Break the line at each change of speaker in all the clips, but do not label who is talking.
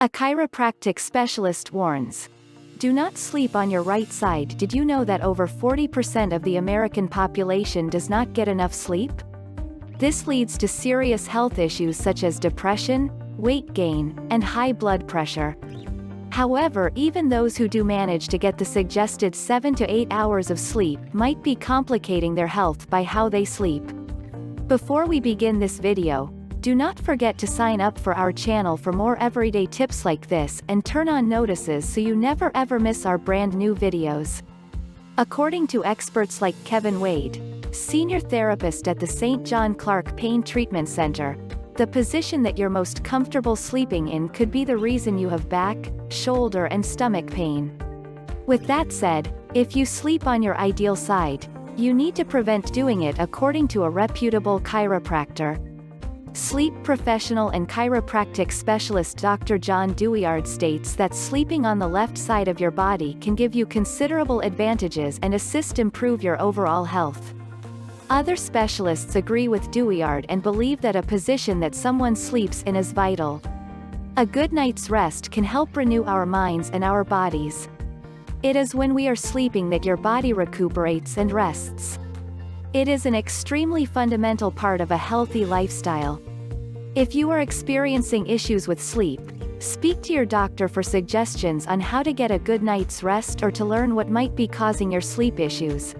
A chiropractic specialist warns. Do not sleep on your right side. Did you know that over 40% of the American population does not get enough sleep? This leads to serious health issues such as depression, weight gain, and high blood pressure. However, even those who do manage to get the suggested 7 to 8 hours of sleep might be complicating their health by how they sleep. Before we begin this video, do not forget to sign up for our channel for more everyday tips like this and turn on notices so you never ever miss our brand new videos. According to experts like Kevin Wade, senior therapist at the St. John Clark Pain Treatment Center, the position that you're most comfortable sleeping in could be the reason you have back, shoulder and stomach pain. With that said, if you sleep on your ideal side, you need to prevent doing it according to a reputable chiropractor. Sleep professional and chiropractic specialist Dr. John Douillard states that sleeping on the left side of your body can give you considerable advantages and assist improve your overall health. Other specialists agree with Douillard and believe that a position that someone sleeps in is vital. A good night's rest can help renew our minds and our bodies. It is when we are sleeping that your body recuperates and rests. It is an extremely fundamental part of a healthy lifestyle. If you are experiencing issues with sleep, speak to your doctor for suggestions on how to get a good night's rest or to learn what might be causing your sleep issues.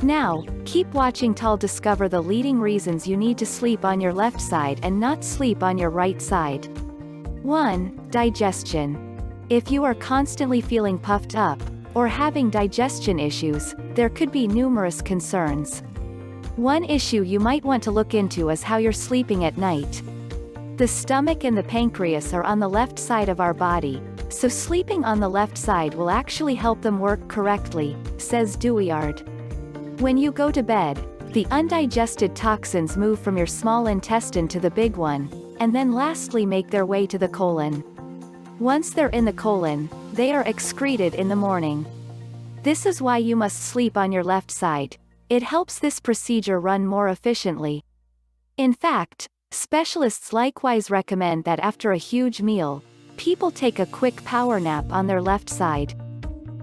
Now, keep watching till discover the leading reasons you need to sleep on your left side and not sleep on your right side. 1. Digestion. If you are constantly feeling puffed up, or having digestion issues, there could be numerous concerns. One issue you might want to look into is how you're sleeping at night. The stomach and the pancreas are on the left side of our body, so sleeping on the left side will actually help them work correctly, says Douillard. When you go to bed, the undigested toxins move from your small intestine to the big one, and then lastly make their way to the colon. Once they're in the colon, they are excreted in the morning. This is why you must sleep on your left side. It helps this procedure run more efficiently. In fact, specialists likewise recommend that after a huge meal, people take a quick power nap on their left side.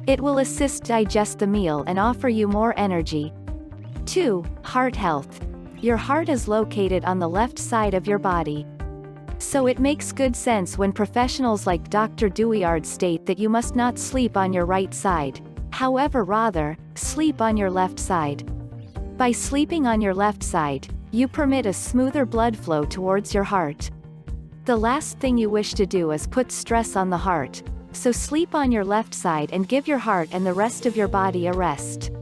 It will assist digest the meal and offer you more energy. 2. Heart health. Your heart is located on the left side of your body. So it makes good sense when professionals like Dr. Douillard state that you must not sleep on your right side, however rather, sleep on your left side. By sleeping on your left side, you permit a smoother blood flow towards your heart. The last thing you wish to do is put stress on the heart, so sleep on your left side and give your heart and the rest of your body a rest.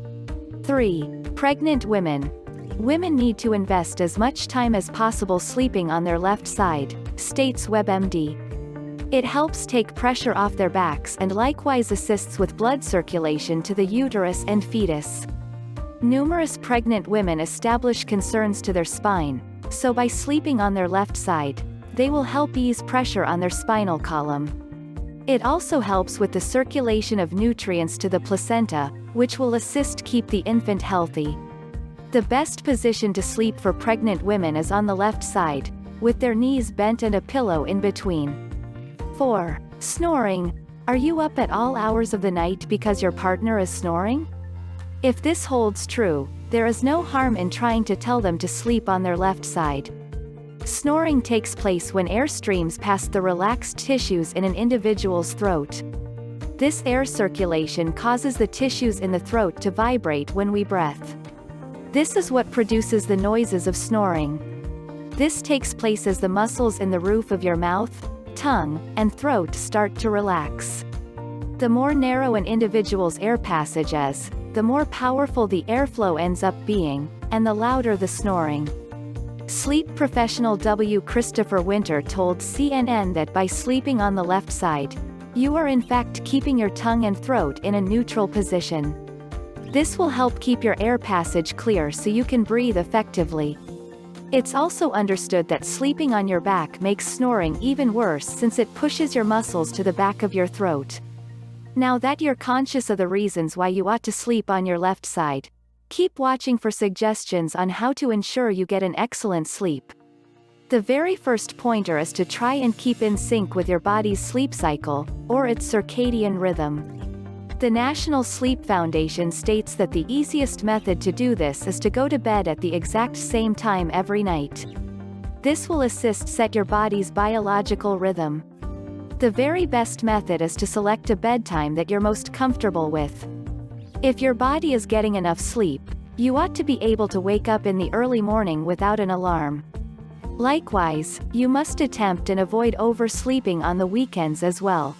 3. Pregnant women. Women need to invest as much time as possible sleeping on their left side, states WebMD. It helps take pressure off their backs and likewise assists with blood circulation to the uterus and fetus. Numerous pregnant women establish concerns to their spine, so by sleeping on their left side, they will help ease pressure on their spinal column. It also helps with the circulation of nutrients to the placenta, which will assist keep the infant healthy. The best position to sleep for pregnant women is on the left side, with their knees bent and a pillow in between. 4. Snoring. Are you up at all hours of the night because your partner is snoring? If this holds true, there is no harm in trying to tell them to sleep on their left side. Snoring takes place when air streams past the relaxed tissues in an individual's throat. This air circulation causes the tissues in the throat to vibrate when we breathe. This is what produces the noises of snoring. This takes place as the muscles in the roof of your mouth, tongue, and throat start to relax. The more narrow an individual's air passage is, the more powerful the airflow ends up being, and the louder the snoring. Sleep professional W. Christopher Winter told CNN that by sleeping on the left side, you are in fact keeping your tongue and throat in a neutral position. This will help keep your air passage clear so you can breathe effectively. It's also understood that sleeping on your back makes snoring even worse since it pushes your muscles to the back of your throat. Now that you're conscious of the reasons why you ought to sleep on your left side, keep watching for suggestions on how to ensure you get an excellent sleep. The very first pointer is to try and keep in sync with your body's sleep cycle, or its circadian rhythm. The National Sleep Foundation states that the easiest method to do this is to go to bed at the exact same time every night. This will assist set your body's biological rhythm. The very best method is to select a bedtime that you're most comfortable with. If your body is getting enough sleep, you ought to be able to wake up in the early morning without an alarm. Likewise, you must attempt and avoid oversleeping on the weekends as well.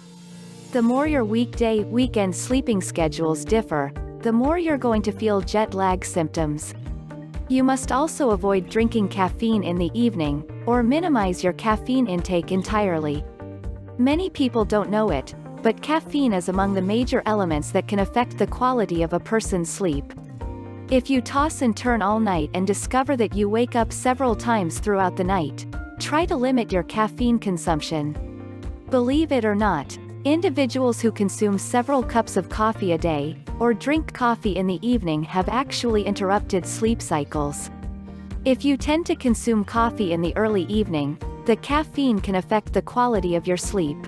The more your weekend sleeping schedules differ, the more you're going to feel jet lag symptoms. You must also avoid drinking caffeine in the evening, or minimize your caffeine intake entirely. Many people don't know it, but caffeine is among the major elements that can affect the quality of a person's sleep. If you toss and turn all night and discover that you wake up several times throughout the night, try to limit your caffeine consumption. Believe it or not, individuals who consume several cups of coffee a day, or drink coffee in the evening have actually interrupted sleep cycles. If you tend to consume coffee in the early evening, the caffeine can affect the quality of your sleep.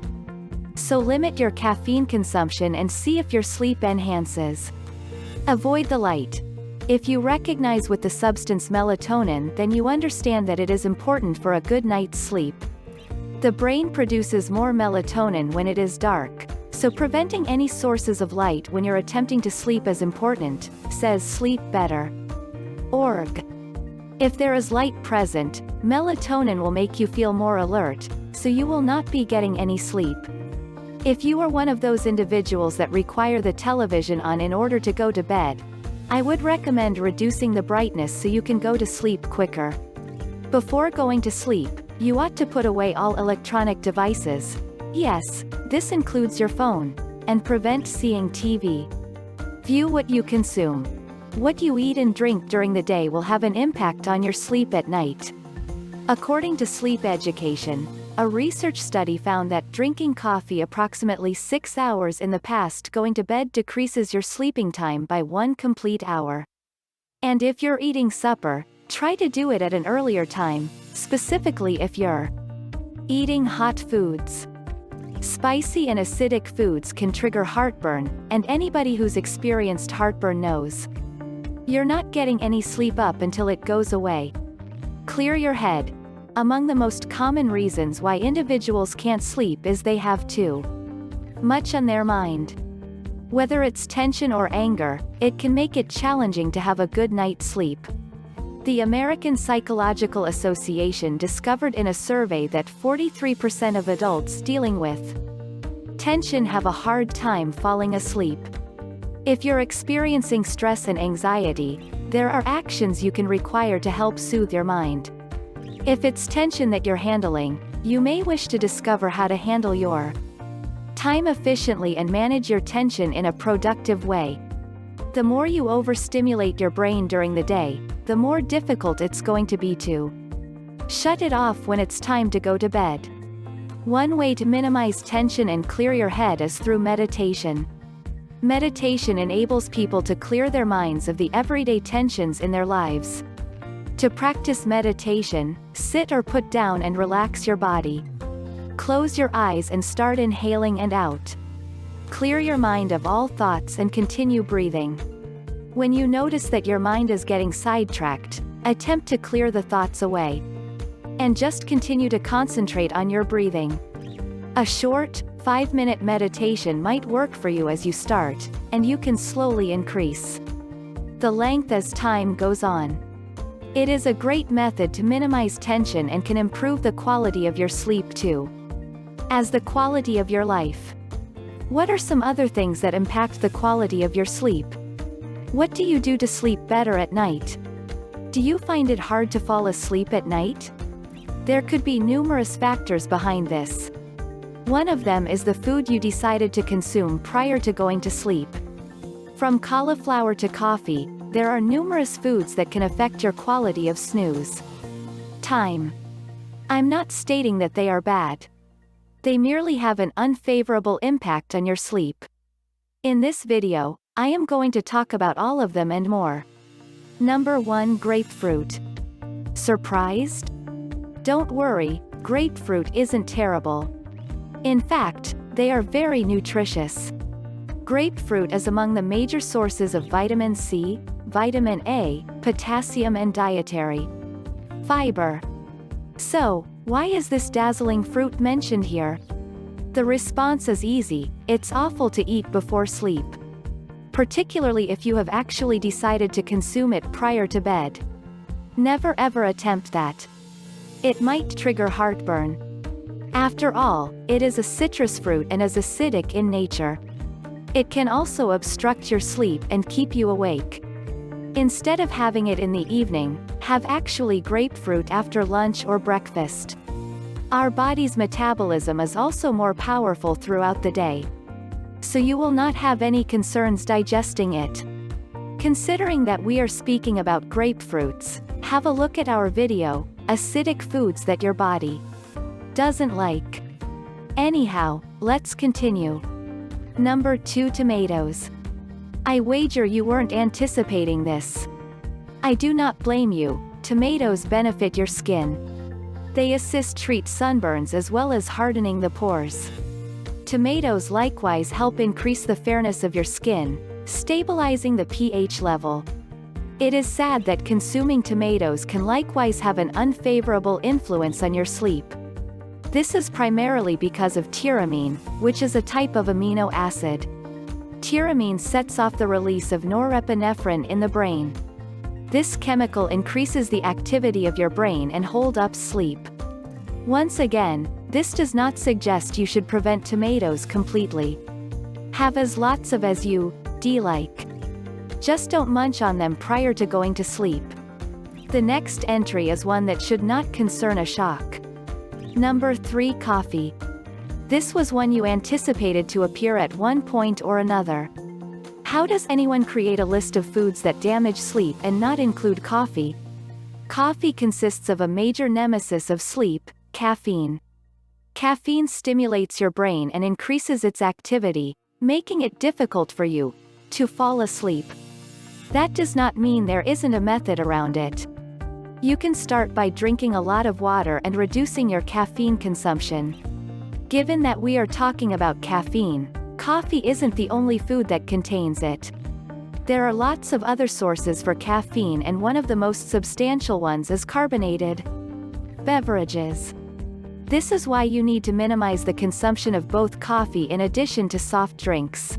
So limit your caffeine consumption and see if your sleep enhances. Avoid the light. If you recognize with the substance melatonin, then you understand that it is important for a good night's sleep. The brain produces more melatonin when it is dark, so preventing any sources of light when you're attempting to sleep is important, says sleepbetter.org. If there is light present, melatonin will make you feel more alert, so you will not be getting any sleep. If you are one of those individuals that require the television on in order to go to bed, I would recommend reducing the brightness so you can go to sleep quicker. Before going to sleep, you ought to put away all electronic devices. Yes, this includes your phone, and prevent seeing TV. View what you consume. What you eat and drink during the day will have an impact on your sleep at night. According to Sleep Education, a research study found that drinking coffee approximately 6 hours in the past going to bed decreases your sleeping time by 1 complete hour. And if you're eating supper, try to do it at an earlier time, specifically if you're eating hot foods. Spicy and acidic foods can trigger heartburn, and anybody who's experienced heartburn knows you're not getting any sleep up until it goes away. Clear your head. Among the most common reasons why individuals can't sleep is they have too much on their mind. Whether it's tension or anger, it can make it challenging to have a good night's sleep. The American Psychological Association discovered in a survey that 43% of adults dealing with tension have a hard time falling asleep. If you're experiencing stress and anxiety, there are actions you can require to help soothe your mind. If it's tension that you're handling, you may wish to discover how to handle your time efficiently and manage your tension in a productive way. The more you overstimulate your brain during the day, the more difficult it's going to be to shut it off when it's time to go to bed. One way to minimize tension and clear your head is through meditation. Meditation enables people to clear their minds of the everyday tensions in their lives. To practice meditation, sit or put down and relax your body. Close your eyes and start inhaling and out. Clear your mind of all thoughts and continue breathing. When you notice that your mind is getting sidetracked, attempt to clear the thoughts away. And just continue to concentrate on your breathing. A short, 5-minute meditation might work for you as you start, and you can slowly increase the length as time goes on. It is a great method to minimize tension and can improve the quality of your sleep too. As the quality of your life. What are some other things that impact the quality of your sleep? What do you do to sleep better at night? Do you find it hard to fall asleep at night? There could be numerous factors behind this. One of them is the food you decided to consume prior to going to sleep. From cauliflower to coffee, there are numerous foods that can affect your quality of snooze time. I'm not stating that they are bad. They merely have an unfavorable impact on your sleep. In this video, I am going to talk about all of them and more. Number 1. Grapefruit. Surprised? Don't worry, grapefruit isn't terrible. In fact, they are very nutritious. Grapefruit is among the major sources of vitamin C, vitamin A, potassium and dietary fiber. So, why is this dazzling fruit mentioned here? The response is easy: it's awful to eat before sleep. Particularly if you have actually decided to consume it prior to bed. Never ever attempt that. It might trigger heartburn. After all, it is a citrus fruit and is acidic in nature. It can also obstruct your sleep and keep you awake. Instead of having it in the evening, have actually grapefruit after lunch or breakfast. Our body's metabolism is also more powerful throughout the day, so you will not have any concerns digesting it. Considering that we are speaking about grapefruits, have a look at our video, Acidic Foods That Your Body Doesn't Like. Anyhow, let's continue. Number 2. Tomatoes. I wager you weren't anticipating this. I do not blame you. Tomatoes benefit your skin. They assist treat sunburns as well as hardening the pores. Tomatoes likewise help increase the fairness of your skin, stabilizing the pH level. It is sad that consuming tomatoes can likewise have an unfavorable influence on your sleep. This is primarily because of tyramine, which is a type of amino acid. Tyramine sets off the release of norepinephrine in the brain. This chemical increases the activity of your brain and hold up sleep. Once again, this does not suggest you should prevent tomatoes completely. Have as lots of as you like. Just don't munch on them prior to going to sleep. The next entry is one that should not concern a shock. Number 3. Coffee. This was one you anticipated to appear at one point or another. How does anyone create a list of foods that damage sleep and not include coffee? Coffee consists of a major nemesis of sleep, caffeine. Caffeine stimulates your brain and increases its activity, making it difficult for you to fall asleep. That does not mean there isn't a method around it. You can start by drinking a lot of water and reducing your caffeine consumption. Given that we are talking about caffeine, coffee isn't the only food that contains it. There are lots of other sources for caffeine, and one of the most substantial ones is carbonated beverages. This is why you need to minimize the consumption of both coffee in addition to soft drinks.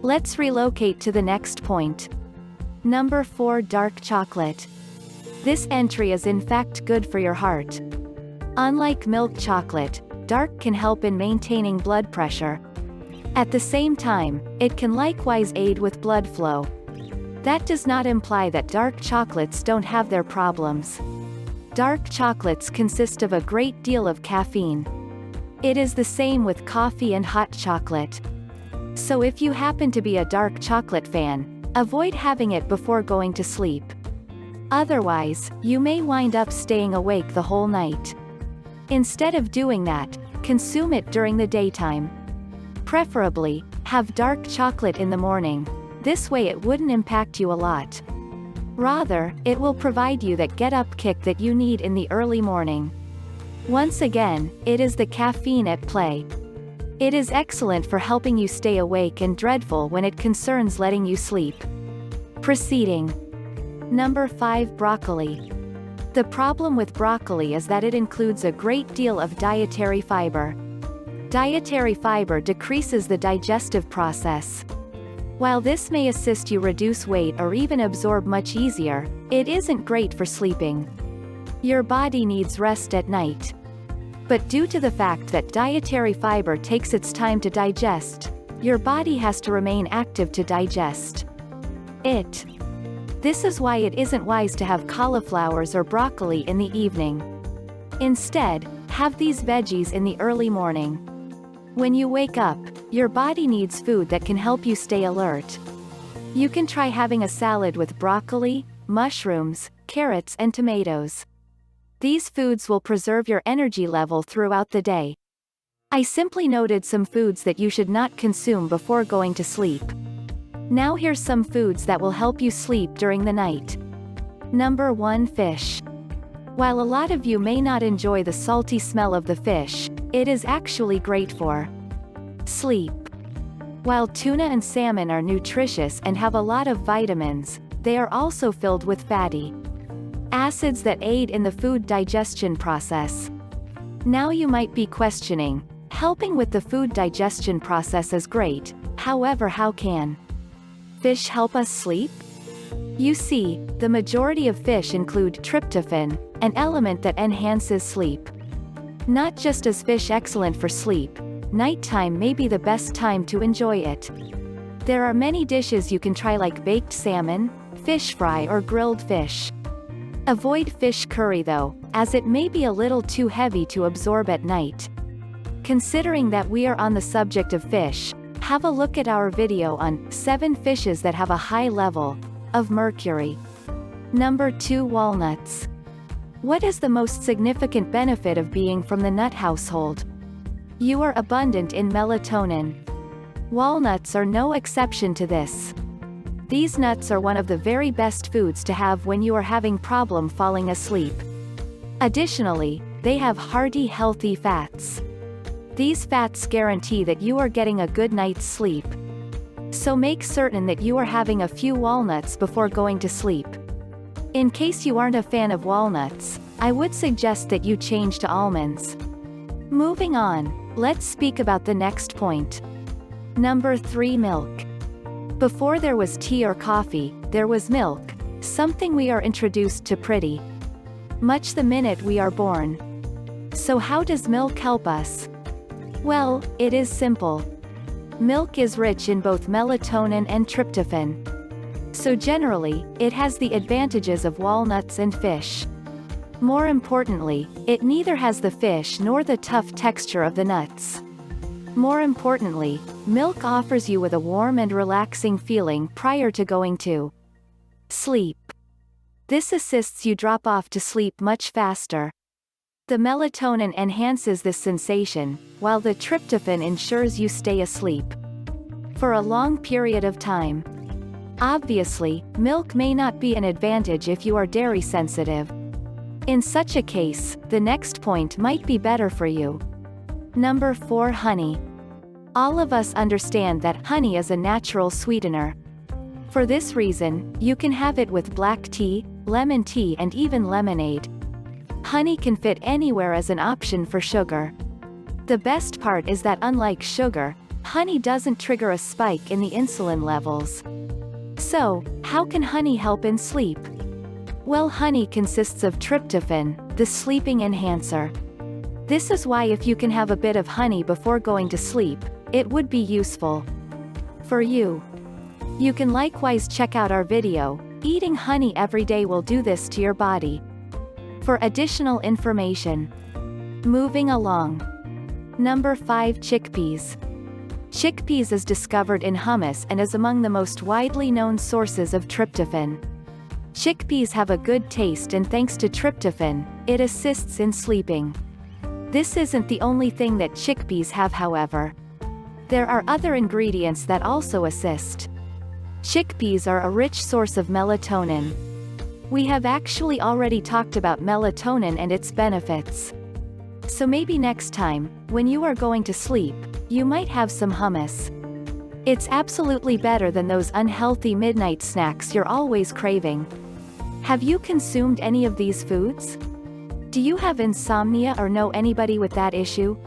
Let's relocate to the next point. Number 4. Dark chocolate. This entry is in fact good for your heart. Unlike milk chocolate, dark can help in maintaining blood pressure. At the same time, it can likewise aid with blood flow. That does not imply that dark chocolates don't have their problems. Dark chocolates consist of a great deal of caffeine. It is the same with coffee and hot chocolate. So if you happen to be a dark chocolate fan, avoid having it before going to sleep. Otherwise, you may wind up staying awake the whole night. Instead of doing that, consume it during the daytime. Preferably, have dark chocolate in the morning. This way it wouldn't impact you a lot. Rather, it will provide you that get-up kick that you need in the early morning. Once again, it is the caffeine at play. It is excellent for helping you stay awake and dreadful when it concerns letting you sleep. Proceeding. Number 5. Broccoli. The problem with broccoli is that it includes a great deal of dietary fiber. Dietary fiber decreases the digestive process. While this may assist you reduce weight or even absorb much easier, it isn't great for sleeping. Your body needs rest at night. But due to the fact that dietary fiber takes its time to digest, your body has to remain active to digest it. This is why it isn't wise to have cauliflowers or broccoli in the evening. Instead, have these veggies in the early morning. When you wake up, your body needs food that can help you stay alert. You can try having a salad with broccoli, mushrooms, carrots and tomatoes. These foods will preserve your energy level throughout the day. I simply noted some foods that you should not consume before going to sleep. Now here's some foods that will help you sleep during the night. Number 1. Fish. While a lot of you may not enjoy the salty smell of the fish, it is actually great for sleep. While tuna and salmon are nutritious and have a lot of vitamins, they are also filled with fatty acids that aid in the food digestion process. Now you might be questioning, helping with the food digestion process is great, however, how can fish help us sleep? You see, the majority of fish include tryptophan, an element that enhances sleep. Not just is fish excellent for sleep, nighttime may be the best time to enjoy it. There are many dishes you can try like baked salmon, fish fry or grilled fish. Avoid fish curry though, as it may be a little too heavy to absorb at night. Considering that we are on the subject of fish, have a look at our video on 7 fishes that have a high level of mercury. Number 2. Walnuts. What is the most significant benefit of being from the nut household? You are abundant in melatonin. Walnuts are no exception to this. These nuts are one of the very best foods to have when you are having problem falling asleep. Additionally, they have hearty healthy fats. These fats guarantee that you are getting a good night's sleep. So make certain that you are having a few walnuts before going to sleep. In case you aren't a fan of walnuts, I would suggest that you change to almonds. Moving on, let's speak about the next point. Number 3. Milk. Before there was tea or coffee, there was milk, something we are introduced to pretty much the minute we are born. So how does milk help us? Well, it is simple. Milk is rich in both melatonin and tryptophan. So generally, it has the advantages of walnuts and fish. More importantly, it neither has the fish nor the tough texture of the nuts. More importantly, milk offers you with a warm and relaxing feeling prior to going to sleep. This assists you drop off to sleep much faster. The melatonin enhances this sensation, while the tryptophan ensures you stay asleep for a long period of time. Obviously, milk may not be an advantage if you are dairy sensitive. In such a case, the next point might be better for you. Number 4. Honey. All of us understand that honey is a natural sweetener. For this reason, you can have it with black tea, lemon tea and even lemonade. Honey can fit anywhere as an option for sugar. The best part is that unlike sugar, honey doesn't trigger a spike in the insulin levels. So, how can honey help in sleep? Well, honey consists of tryptophan, the sleeping enhancer. This is why if you can have a bit of honey before going to sleep, it would be useful for you. You can likewise check out our video, Eating Honey Every Day Will Do This to Your Body, for additional information. Moving along. Number 5. Chickpeas. Chickpeas is discovered in hummus and is among the most widely known sources of tryptophan. Chickpeas have a good taste and thanks to tryptophan, it assists in sleeping. This isn't the only thing that chickpeas have, however. There are other ingredients that also assist. Chickpeas are a rich source of melatonin. We have actually already talked about melatonin and its benefits. So maybe next time, when you are going to sleep, you might have some hummus. It's absolutely better than those unhealthy midnight snacks you're always craving. Have you consumed any of these foods? Do you have insomnia or know anybody with that issue?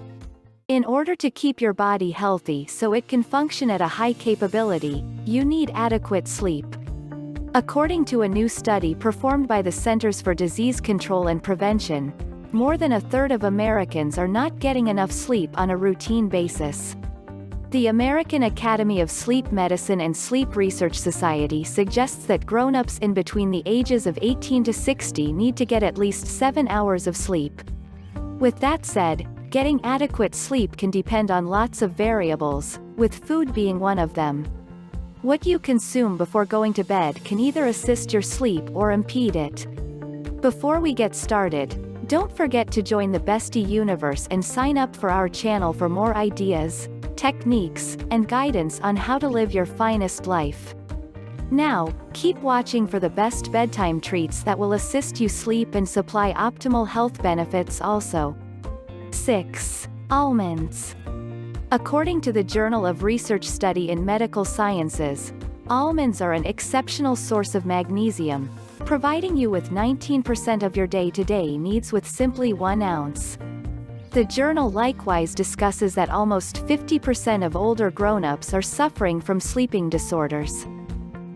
In order to keep your body healthy so it can function at a high capability, you need adequate sleep. According to a new study performed by the Centers for Disease Control and Prevention, more than a third of Americans are not getting enough sleep on a routine basis. The American Academy of Sleep Medicine and Sleep Research Society suggests that grown-ups in between the ages of 18 to 60 need to get at least 7 hours of sleep. With that said, getting adequate sleep can depend on lots of variables, with food being one of them. What you consume before going to bed can either assist your sleep or impede it. Before we get started, don't forget to join the Bestie Universe and sign up for our channel for more ideas, techniques, and guidance on how to live your finest life. Now, keep watching for the best bedtime treats that will assist you sleep and supply optimal health benefits also. 6. Almonds. According to the Journal of Research Study in Medical Sciences, almonds are an exceptional source of magnesium, providing you with 19% of your day-to-day needs with simply 1 ounce. The journal likewise discusses that almost 50% of older grown-ups are suffering from sleeping disorders.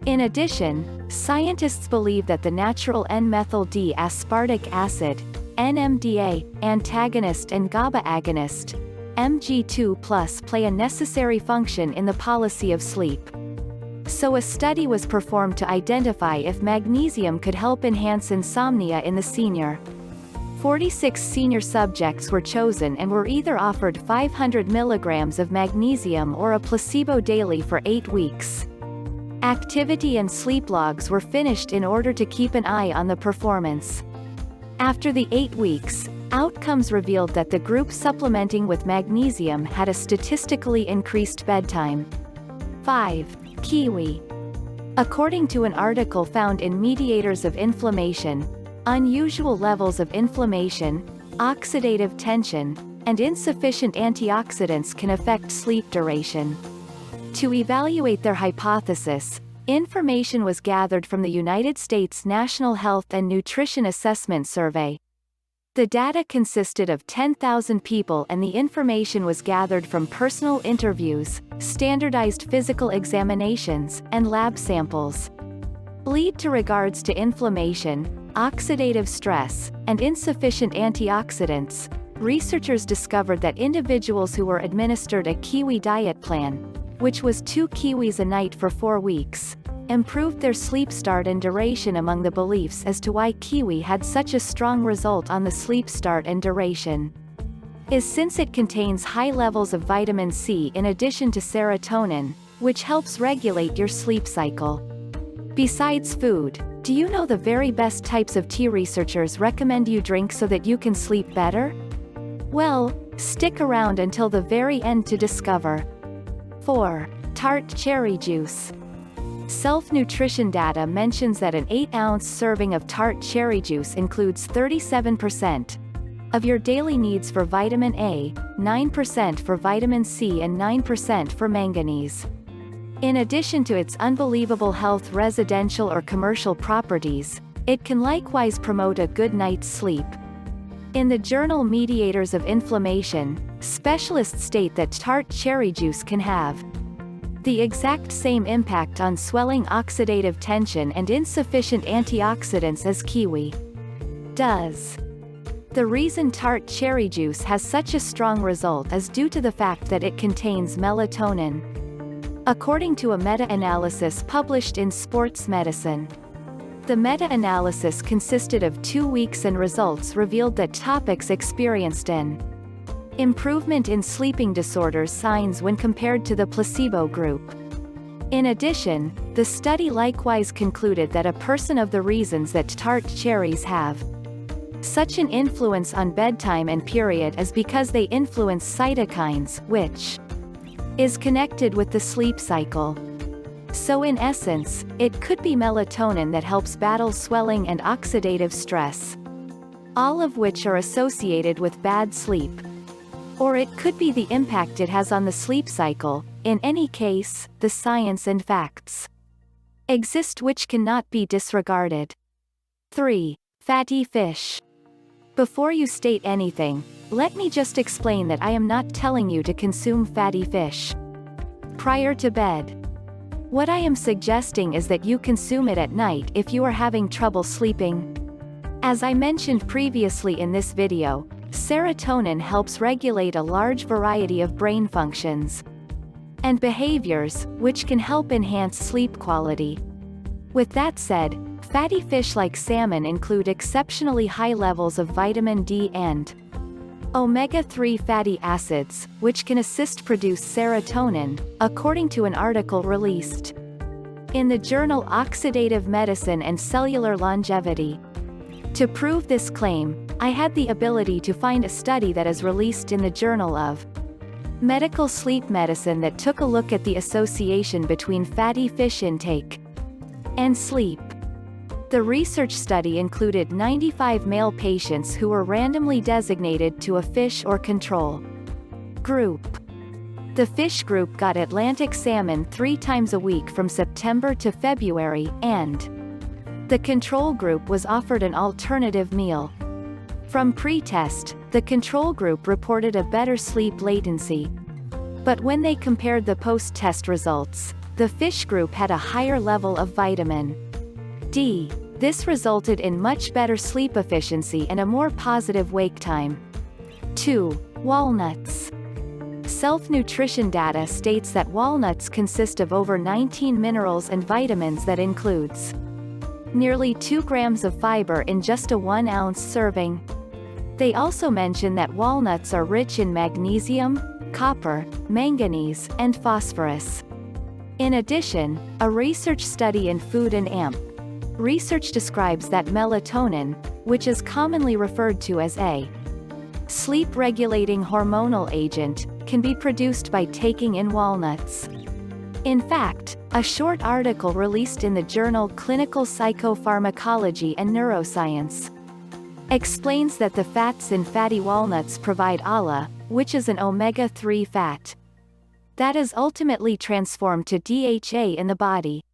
In addition, scientists believe that the natural N-methyl-D-aspartic acid, NMDA, antagonist and GABA agonist, Mg2+, play a necessary function in the policy of sleep. So a study was performed to identify if magnesium could help enhance insomnia in the senior. 46 senior subjects were chosen and were either offered 500 milligrams of magnesium or a placebo daily for 8 weeks. Activity and sleep logs were finished in order to keep an eye on the performance. After the 8 weeks, outcomes revealed that the group supplementing with magnesium had a statistically increased bedtime. 5. Kiwi. According to an article found in Mediators of Inflammation, unusual levels of inflammation, oxidative tension, and insufficient antioxidants can affect sleep duration. To evaluate their hypothesis, information was gathered from the United States National Health and Nutrition Assessment Survey. The data consisted of 10,000 people and the information was gathered from personal interviews, standardized physical examinations, and lab samples. Lead to regards to inflammation, oxidative stress, and insufficient antioxidants, researchers discovered that individuals who were administered a kiwi diet plan, which was 2 kiwis a night for 4 weeks, improved their sleep start and duration. Among the beliefs as to why kiwi had such a strong result on the sleep start and duration is since it contains high levels of vitamin C in addition to serotonin, which helps regulate your sleep cycle. Besides food, do you know the very best types of tea researchers recommend you drink so that you can sleep better? Well, stick around until the very end to discover. 4. Tart cherry juice. Self-nutrition data mentions that an 8-ounce serving of tart cherry juice includes 37% of your daily needs for vitamin A, 9% for vitamin C and 9% for manganese. In addition to its unbelievable health residential or commercial properties, it can likewise promote a good night's sleep. In the journal Mediators of Inflammation, specialists state that tart cherry juice can have the exact same impact on swelling, oxidative tension and insufficient antioxidants as kiwi does. The reason tart cherry juice has such a strong result is due to the fact that it contains melatonin. According to a meta-analysis published in Sports Medicine, the meta-analysis consisted of 2 weeks and results revealed that topics experienced an improvement in sleeping disorders signs when compared to the placebo group. In addition, the study likewise concluded that a person of the reasons that tart cherries have such an influence on bedtime and period is because they influence cytokines, which is connected with the sleep cycle. So in essence, it could be melatonin that helps battle swelling and oxidative stress, all of which are associated with bad sleep. Or it could be the impact it has on the sleep cycle. In any case, the science and facts exist which cannot be disregarded. 3. Fatty fish. Before you state anything, let me just explain that I am not telling you to consume fatty fish prior to bed. What I am suggesting is that you consume it at night if you are having trouble sleeping. As I mentioned previously in this video, serotonin helps regulate a large variety of brain functions and behaviors, which can help enhance sleep quality. With that said, fatty fish like salmon include exceptionally high levels of vitamin D and omega-3 fatty acids, which can assist produce serotonin, according to an article released in the journal Oxidative Medicine and Cellular Longevity. To prove this claim, I had the ability to find a study that is released in the Journal of Medical Sleep Medicine that took a look at the association between fatty fish intake and sleep. The research study included 95 male patients who were randomly designated to a fish or control group. The fish group got Atlantic salmon 3 times a week from September to February, and the control group was offered an alternative meal. From pre-test, the control group reported a better sleep latency. But when they compared the post-test results, the fish group had a higher level of vitamin D. This resulted in much better sleep efficiency and a more positive wake time. 2. Walnuts. Self-nutrition data states that walnuts consist of over 19 minerals and vitamins that includes nearly 2 grams of fiber in just a 1-ounce serving. They also mention that walnuts are rich in magnesium, copper, manganese, and phosphorus. In addition, a research study in Food and Amp research describes that melatonin, which is commonly referred to as a sleep-regulating hormonal agent, can be produced by taking in walnuts. In fact, a short article released in the journal Clinical Psychopharmacology and Neuroscience explains that the fats in fatty walnuts provide ALA, which is an omega-3 fat that is ultimately transformed to DHA in the body.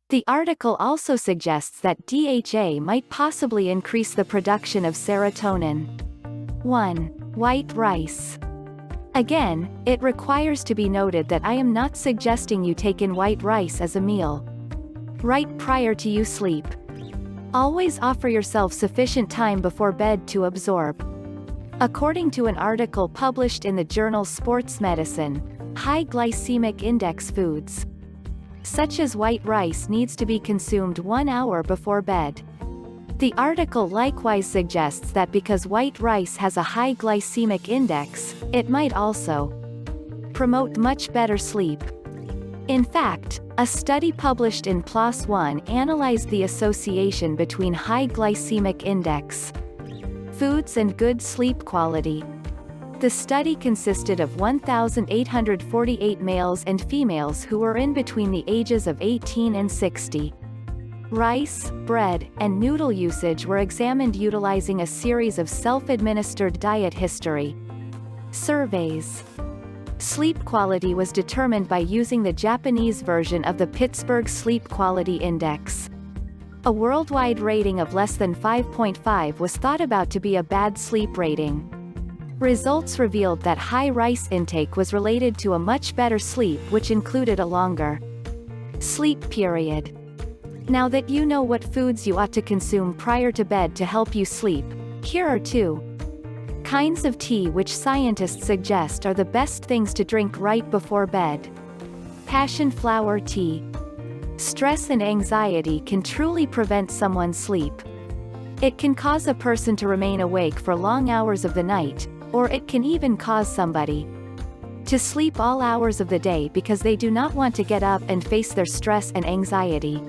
The article also suggests that DHA might possibly increase the production of serotonin. 1. White rice. Again, it requires to be noted that I am not suggesting you take in white rice as a meal right prior to you sleep. Always offer yourself sufficient time before bed to absorb. According to an article published in the journal Sports Medicine, high glycemic index foods, such as white rice, needs to be consumed 1 hour before bed. The article likewise suggests that because white rice has a high glycemic index, it might also promote much better sleep. In fact, a study published in PLOS ONE analyzed the association between high glycemic index foods and good sleep quality. The study consisted of 1,848 males and females who were in between the ages of 18 and 60. Rice, bread, and noodle usage were examined utilizing a series of self-administered diet history surveys. Sleep quality was determined by using the Japanese version of the Pittsburgh Sleep Quality Index. A worldwide rating of less than 5.5 was thought about to be a bad sleep rating. Results revealed that high rice intake was related to a much better sleep, which included a longer sleep period. Now that you know what foods you ought to consume prior to bed to help you sleep, here are 2 kinds of tea which scientists suggest are the best things to drink right before bed. Passion flower tea. Stress and anxiety can truly prevent someone's sleep. It can cause a person to remain awake for long hours of the night, or it can even cause somebody to sleep all hours of the day because they do not want to get up and face their stress and anxiety.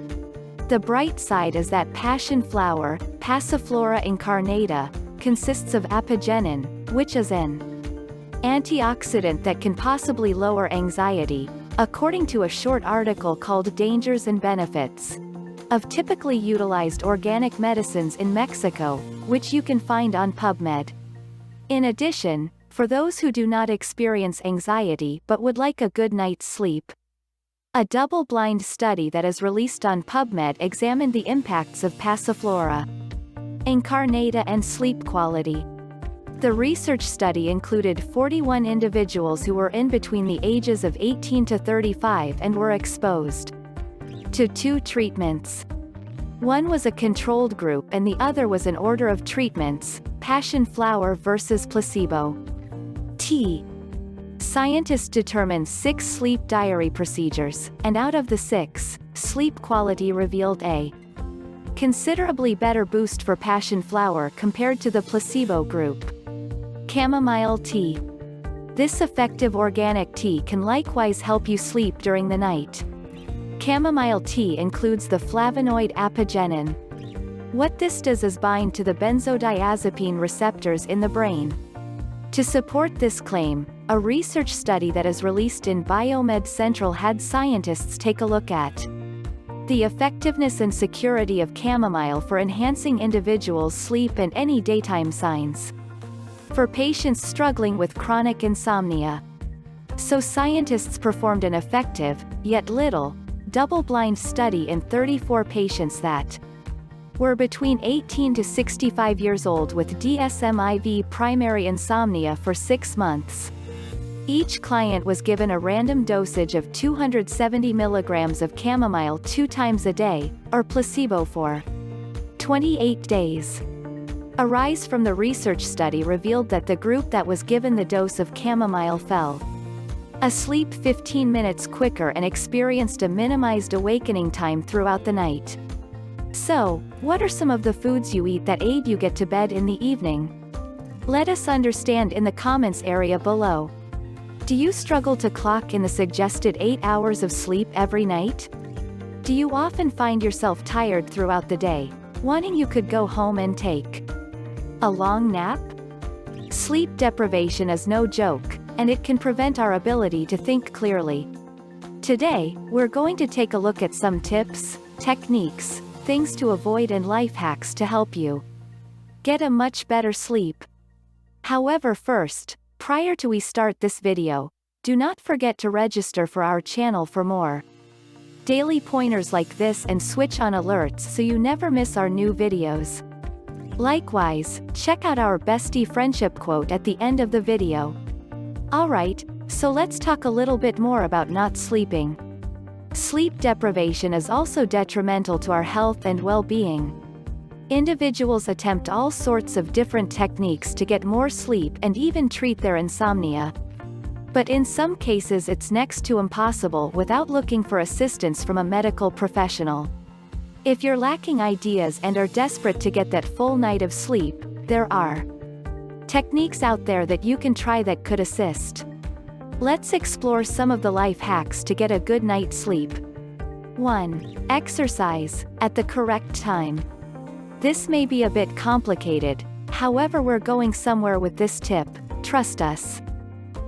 The bright side is that passion flower, Passiflora incarnata, consists of apigenin, which is an antioxidant that can possibly lower anxiety, according to a short article called Dangers and Benefits of Typically Utilized Organic Medicines in Mexico, which you can find on PubMed. In addition, for those who do not experience anxiety but would like a good night's sleep, a double-blind study that is released on PubMed examined the impacts of Passiflora incarnata and sleep quality. The research study included 41 individuals who were in between the ages of 18 to 35 and were exposed to 2 treatments. One was a controlled group and the other was an order of treatments, passion flower versus placebo. T. Scientists determined 6 sleep diary procedures, and out of the 6, sleep quality revealed a considerably better boost for passion flower compared to the placebo group. Chamomile tea. This effective organic tea can likewise help you sleep during the night. Chamomile tea includes the flavonoid apigenin. What this does is bind to the benzodiazepine receptors in the brain. To support this claim, a research study that is released in Biomed Central had scientists take a look at The effectiveness and security of chamomile for enhancing individuals' sleep and any daytime signs. For patients struggling with chronic insomnia. So scientists performed an effective, yet little, double-blind study in 34 patients that were between 18 to 65 years old with DSM-IV primary insomnia for 6 months. Each client was given a random dosage of 270 milligrams of chamomile 2 times a day, or placebo for 28 days. A rise from the research study revealed that the group that was given the dose of chamomile fell asleep 15 minutes quicker and experienced a minimized awakening time throughout the night. So, what are some of the foods you eat that aid you get to bed in the evening? Let us understand in the comments area below. Do you struggle to clock in the suggested 8 hours of sleep every night? Do you often find yourself tired throughout the day, wanting you could go home and take a long nap? Sleep deprivation is no joke, and it can prevent our ability to think clearly. Today, we're going to take a look at some tips, techniques, things to avoid and life hacks to help you get a much better sleep. However, first, prior to we start this video, do not forget to register for our channel for more daily pointers like this and switch on alerts so you never miss our new videos. Likewise, check out our bestie friendship quote at the end of the video. Alright, so let's talk a little bit more about not sleeping. Sleep deprivation is also detrimental to our health and well-being. Individuals attempt all sorts of different techniques to get more sleep and even treat their insomnia. But in some cases it's next to impossible without looking for assistance from a medical professional. If you're lacking ideas and are desperate to get that full night of sleep, there are techniques out there that you can try that could assist. Let's explore some of the life hacks to get a good night's sleep. 1. Exercise at the correct time. This may be a bit complicated, however we're going somewhere with this tip, trust us.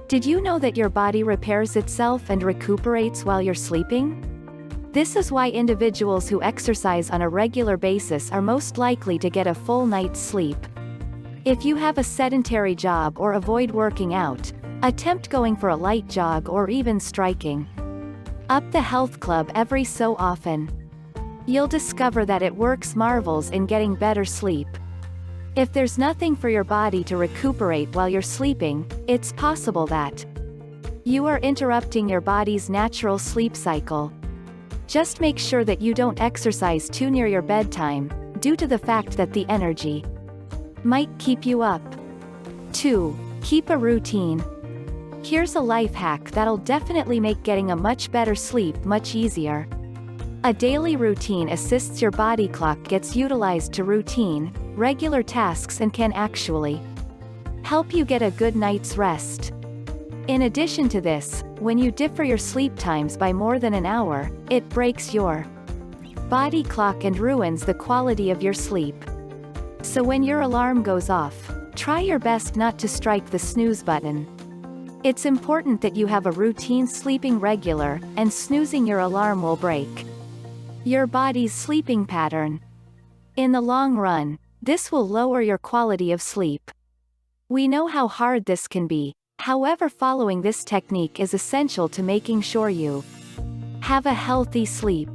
Did you know that your body repairs itself and recuperates while you're sleeping? This is why individuals who exercise on a regular basis are most likely to get a full night's sleep. If you have a sedentary job or avoid working out, attempt going for a light jog or even striking up the health club every so often. You'll discover that it works marvels in getting better sleep. If there's nothing for your body to recuperate while you're sleeping, it's possible that you are interrupting your body's natural sleep cycle. Just make sure that you don't exercise too near your bedtime, due to the fact that the energy might keep you up. 2. Keep a routine. Here's a life hack that'll definitely make getting a much better sleep much easier. A daily routine assists your body clock gets utilized to routine, regular tasks and can actually help you get a good night's rest. In addition to this, when you differ your sleep times by more than an hour, it breaks your body clock and ruins the quality of your sleep. So when your alarm goes off, try your best not to strike the snooze button. It's important that you have a routine sleeping regular, and snoozing your alarm will break your body's sleeping pattern. In the long run, this will lower your quality of sleep. We know how hard this can be, however following this technique is essential to making sure you have a healthy sleep.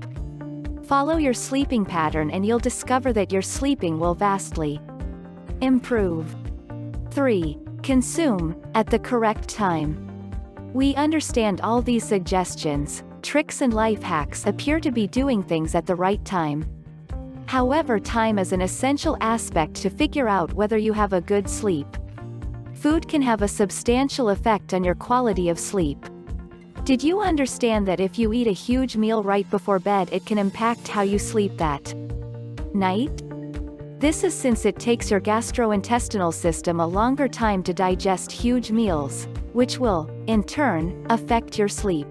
Follow your sleeping pattern and you'll discover that your sleeping will vastly improve. 3. Consume at the correct time. We understand all these suggestions, tricks and life hacks appear to be doing things at the right time. However, time is an essential aspect to figure out whether you have a good sleep. Food can have a substantial effect on your quality of sleep. Did you understand that if you eat a huge meal right before bed it can impact how you sleep that night? This is since it takes your gastrointestinal system a longer time to digest huge meals, which will, in turn, affect your sleep.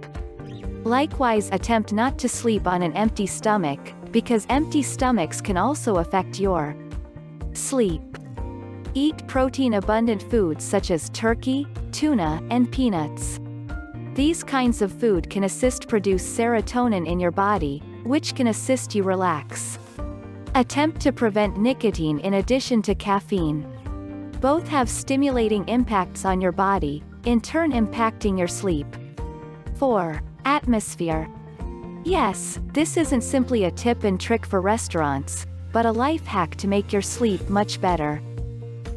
Likewise, attempt not to sleep on an empty stomach, because empty stomachs can also affect your sleep. Eat protein-abundant foods such as turkey, tuna, and peanuts. These kinds of food can assist produce serotonin in your body, which can assist you relax. Attempt to prevent nicotine in addition to caffeine. Both have stimulating impacts on your body, in turn impacting your sleep. 4. Atmosphere. Yes, this isn't simply a tip and trick for restaurants, but a life hack to make your sleep much better.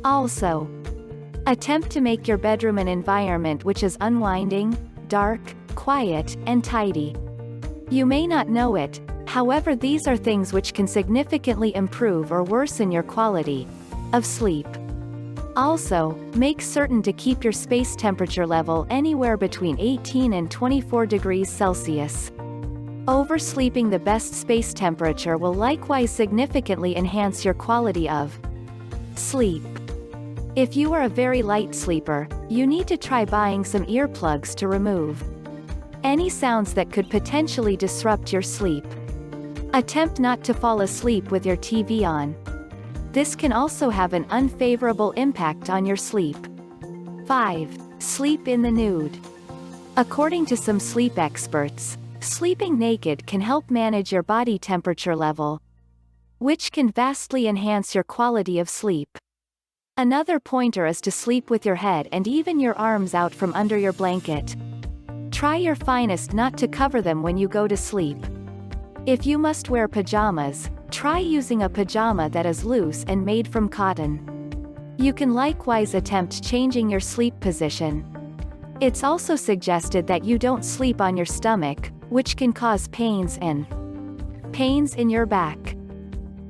Also, attempt to make your bedroom an environment which is unwinding, dark, quiet, and tidy. You may not know it, however, these are things which can significantly improve or worsen your quality of sleep. Also, make certain to keep your space temperature level anywhere between 18 and 24 degrees Celsius. Oversleeping the best space temperature will likewise significantly enhance your quality of sleep. If you are a very light sleeper, you need to try buying some earplugs to remove any sounds that could potentially disrupt your sleep. Attempt not to fall asleep with your TV on. This can also have an unfavorable impact on your sleep. 5. Sleep in the nude. According to some sleep experts, sleeping naked can help manage your body temperature level, which can vastly enhance your quality of sleep. Another pointer is to sleep with your head and even your arms out from under your blanket. Try your finest not to cover them when you go to sleep. If you must wear pajamas, try using a pajama that is loose and made from cotton. You can likewise attempt changing your sleep position. It's also suggested that you don't sleep on your stomach, which can cause pains in your back.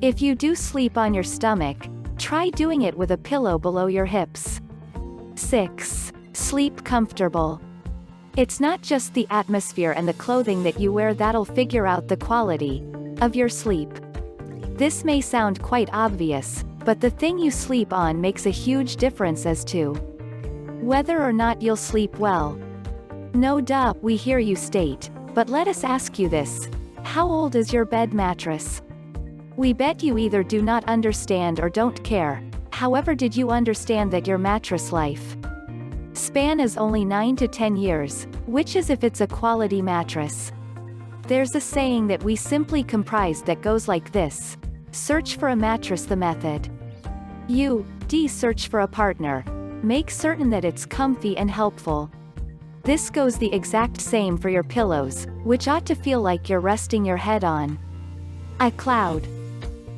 If you do sleep on your stomach, try doing it with a pillow below your hips. 6. Sleep comfortable. It's not just the atmosphere and the clothing that you wear that'll figure out the quality of your sleep. This may sound quite obvious, but the thing you sleep on makes a huge difference as to whether or not you'll sleep well. No duh, we hear you state, but let us ask you this: how old is your bed mattress? We bet you either do not understand or don't care. However, did you understand that your mattress life span is only 9 to 10 years, which is if it's a quality mattress. There's a saying that we simply comprise that goes like this: search for a mattress, the method. Search for a partner. Make certain that it's comfy and helpful. This goes the exact same for your pillows, which ought to feel like you're resting your head on a cloud.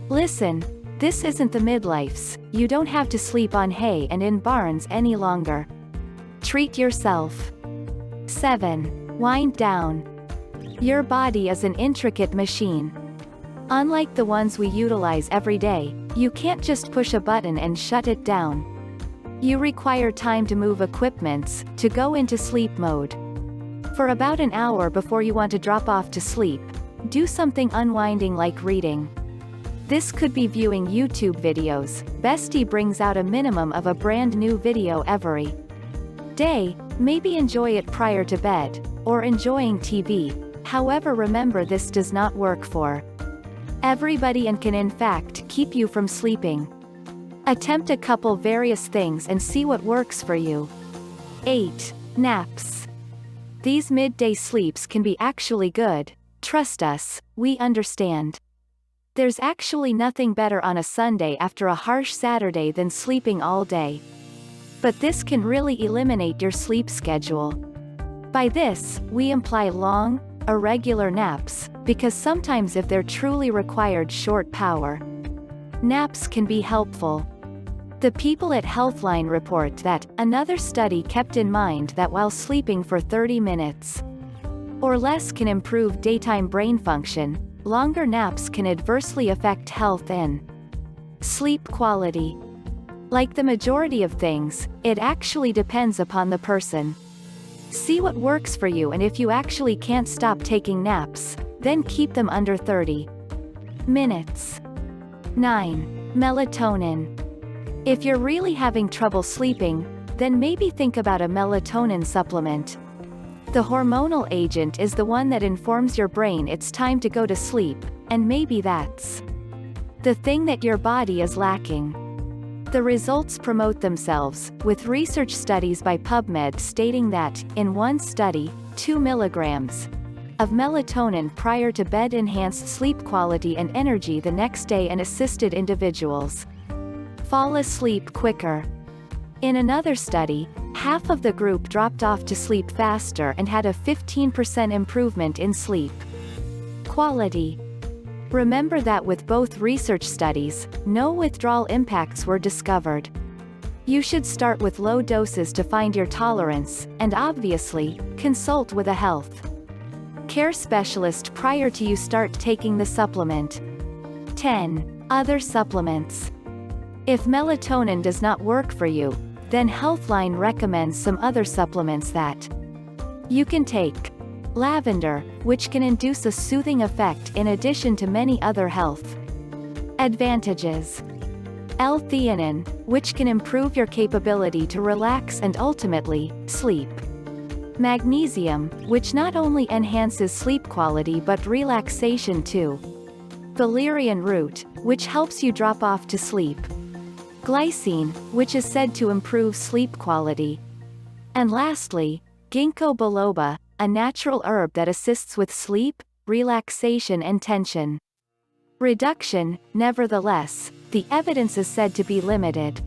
Listen, this isn't the midlifes, you don't have to sleep on hay and in barns any longer. Treat yourself. 7. Wind down. Your body is an intricate machine. Unlike the ones we utilize every day, you can't just push a button and shut it down. You require time to move equipments, to go into sleep mode. For about an hour before you want to drop off to sleep, do something unwinding like reading. This could be viewing YouTube videos. Bestie brings out a minimum of a brand new video every day. Maybe enjoy it prior to bed, or enjoying TV. However, remember, this does not work for everybody and can in fact keep you from sleeping. Attempt a couple various things and see what works for you. 8. Naps. These midday sleeps can be actually good. Trust us, we understand. There's actually nothing better on a Sunday after a harsh Saturday than sleeping all day. But this can really eliminate your sleep schedule. By this, we imply long, irregular naps, because sometimes if they're truly required short power naps can be helpful. The people at Healthline report that another study kept in mind that while sleeping for 30 minutes or less can improve daytime brain function, longer naps can adversely affect health and sleep quality. Like the majority of things, it actually depends upon the person. See what works for you, and if you actually can't stop taking naps, then keep them under 30 minutes. 9. Melatonin. If you're really having trouble sleeping, then maybe think about a melatonin supplement. The hormonal agent is the one that informs your brain it's time to go to sleep, and maybe that's the thing that your body is lacking. The results promote themselves, with research studies by PubMed stating that, in one study, 2 milligrams of melatonin prior to bed enhanced sleep quality and energy the next day and assisted individuals fall asleep quicker. In another study, half of the group dropped off to sleep faster and had a 15% improvement in sleep quality. Remember that with both research studies, no withdrawal impacts were discovered. You should start with low doses to find your tolerance, and obviously, consult with a health care specialist prior to you start taking the supplement. 10. Other supplements. If melatonin does not work for you, then Healthline recommends some other supplements that you can take. Lavender, which can induce a soothing effect in addition to many other health advantages. L-theanine, which can improve your capability to relax and ultimately, sleep. Magnesium, which not only enhances sleep quality but relaxation too. Valerian root, which helps you drop off to sleep. Glycine, which is said to improve sleep quality. And lastly, ginkgo biloba, a natural herb that assists with sleep, relaxation and tension reduction. Nevertheless, the evidence is said to be limited.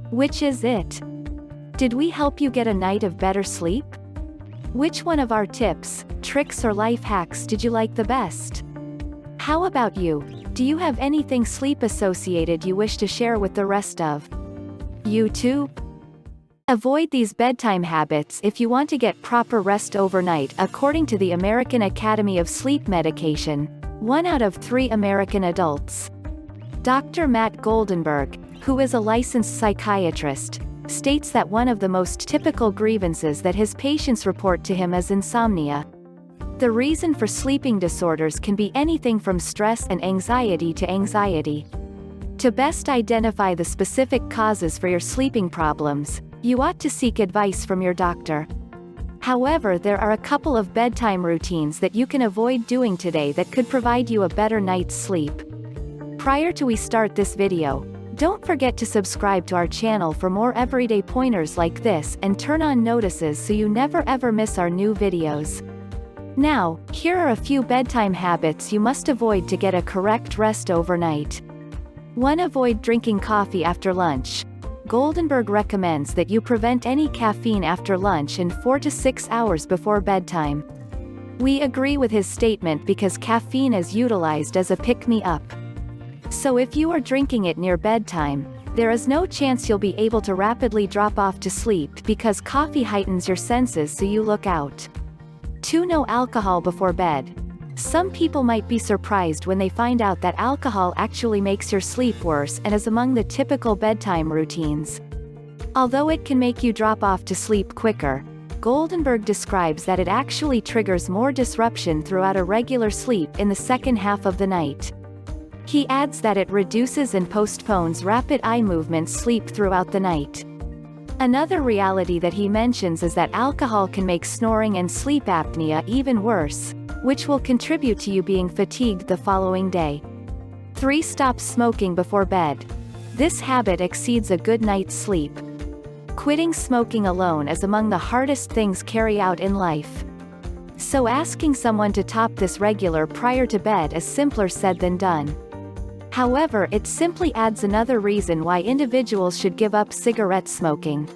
Which is it? Did we help you get a night of better sleep? Which one of our tips, tricks or life hacks did you like the best? How about you? Do you have anything sleep associated you wish to share with the rest of YouTube? Avoid these bedtime habits if you want to get proper rest overnight. According to the American Academy of Sleep Medication, 1 out of 3 American adults. Dr. Matt Goldenberg, who is a licensed psychiatrist, states that one of the most typical grievances that his patients report to him is insomnia. The reason for sleeping disorders can be anything from stress and anxiety to anxiety. To best identify the specific causes for your sleeping problems, you ought to seek advice from your doctor. However, there are a couple of bedtime routines that you can avoid doing today that could provide you a better night's sleep. Prior to we start this video, don't forget to subscribe to our channel for more everyday pointers like this and turn on notices so you never ever miss our new videos. Now, here are a few bedtime habits you must avoid to get a correct rest overnight. 1. Avoid drinking coffee after lunch. Goldenberg recommends that you prevent any caffeine after lunch and 4 to 6 hours before bedtime. We agree with his statement because caffeine is utilized as a pick-me-up. So if you are drinking it near bedtime, there is no chance you'll be able to rapidly drop off to sleep because coffee heightens your senses, so you look out. 2. No alcohol before bed. Some people might be surprised when they find out that alcohol actually makes your sleep worse and is among the typical bedtime routines. Although it can make you drop off to sleep quicker, Goldenberg describes that it actually triggers more disruption throughout a regular sleep in the second half of the night. He adds that it reduces and postpones rapid eye movement sleep throughout the night. Another reality that he mentions is that alcohol can make snoring and sleep apnea even worse, which will contribute to you being fatigued the following day. 3. Stop smoking before bed. This habit exceeds a good night's sleep. Quitting smoking alone is among the hardest things carry out in life. So asking someone to top this regular prior to bed is simpler said than done. However, it simply adds another reason why individuals should give up cigarette smoking.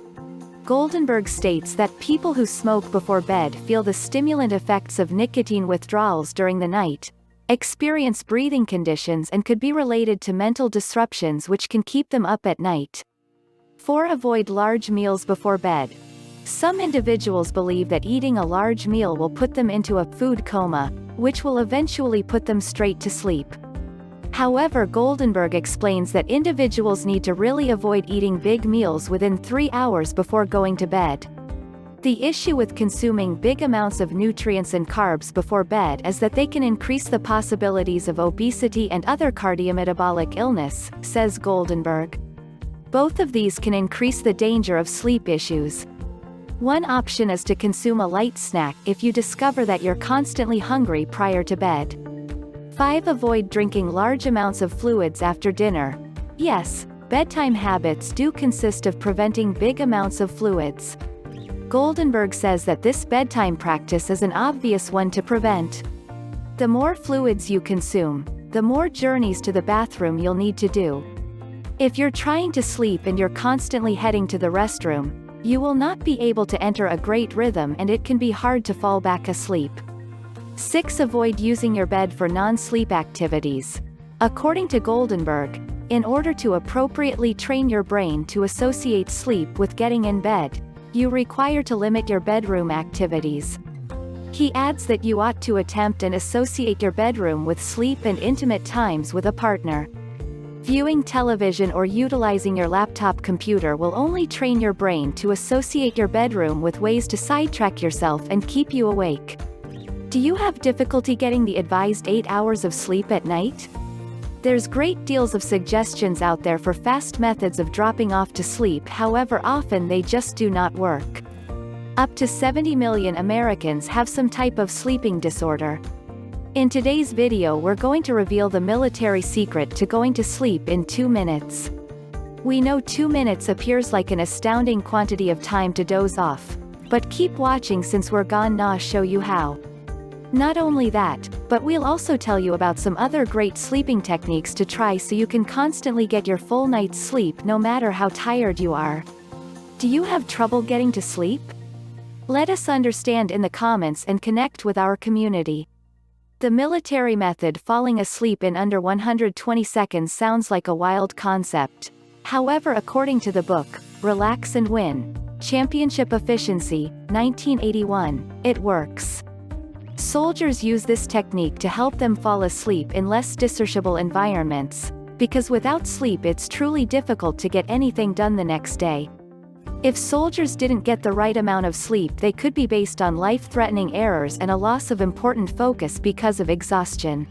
Goldenberg states that people who smoke before bed feel the stimulant effects of nicotine withdrawals during the night, experience breathing conditions and could be related to mental disruptions which can keep them up at night. 4. Avoid large meals before bed. Some individuals believe that eating a large meal will put them into a food coma, which will eventually put them straight to sleep. However, Goldenberg explains that individuals need to really avoid eating big meals within 3 hours before going to bed. The issue with consuming big amounts of nutrients and carbs before bed is that they can increase the possibilities of obesity and other cardiometabolic illness, says Goldenberg. Both of these can increase the danger of sleep issues. One option is to consume a light snack if you discover that you're constantly hungry prior to bed. 5. Avoid drinking large amounts of fluids after dinner. Yes, bedtime habits do consist of preventing big amounts of fluids. Goldenberg says that this bedtime practice is an obvious one to prevent. The more fluids you consume, the more journeys to the bathroom you'll need to do. If you're trying to sleep and you're constantly heading to the restroom, you will not be able to enter a great rhythm and it can be hard to fall back asleep. 6. Avoid using your bed for non-sleep activities. According to Goldenberg, in order to appropriately train your brain to associate sleep with getting in bed, you require to limit your bedroom activities. He adds that you ought to attempt and associate your bedroom with sleep and intimate times with a partner. Viewing television or utilizing your laptop computer will only train your brain to associate your bedroom with ways to sidetrack yourself and keep you awake. Do you have difficulty getting the advised 8 hours of sleep at night? There's great deals of suggestions out there for fast methods of dropping off to sleep, however often they just do not work. Up to 70 million Americans have some type of sleeping disorder. In today's video we're going to reveal the military secret to going to sleep in 2 minutes. We know 2 minutes appears like an astounding quantity of time to doze off, but keep watching since we're gonna show you how. Not only that, but we'll also tell you about some other great sleeping techniques to try so you can constantly get your full night's sleep no matter how tired you are. Do you have trouble getting to sleep? Let us understand in the comments and connect with our community. The military method, falling asleep in under 120 seconds, sounds like a wild concept. However, according to the book, Relax and Win, Championship Efficiency, 1981, it works. Soldiers use this technique to help them fall asleep in less dissociable environments, because without sleep it's truly difficult to get anything done the next day. If soldiers didn't get the right amount of sleep, they could be based on life-threatening errors and a loss of important focus because of exhaustion.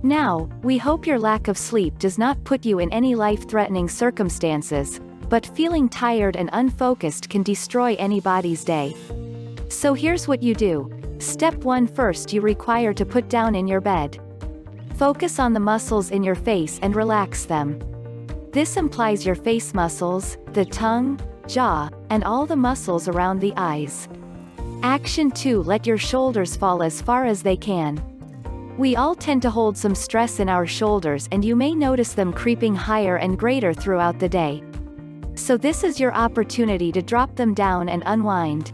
Now, we hope your lack of sleep does not put you in any life-threatening circumstances, but feeling tired and unfocused can destroy anybody's day. So here's what you do. Step 1. First you require to put down in your bed. Focus on the muscles in your face and relax them. This implies your face muscles, the tongue, jaw, and all the muscles around the eyes. Action 2. Let your shoulders fall as far as they can. We all tend to hold some stress in our shoulders and you may notice them creeping higher and greater throughout the day. So this is your opportunity to drop them down and unwind.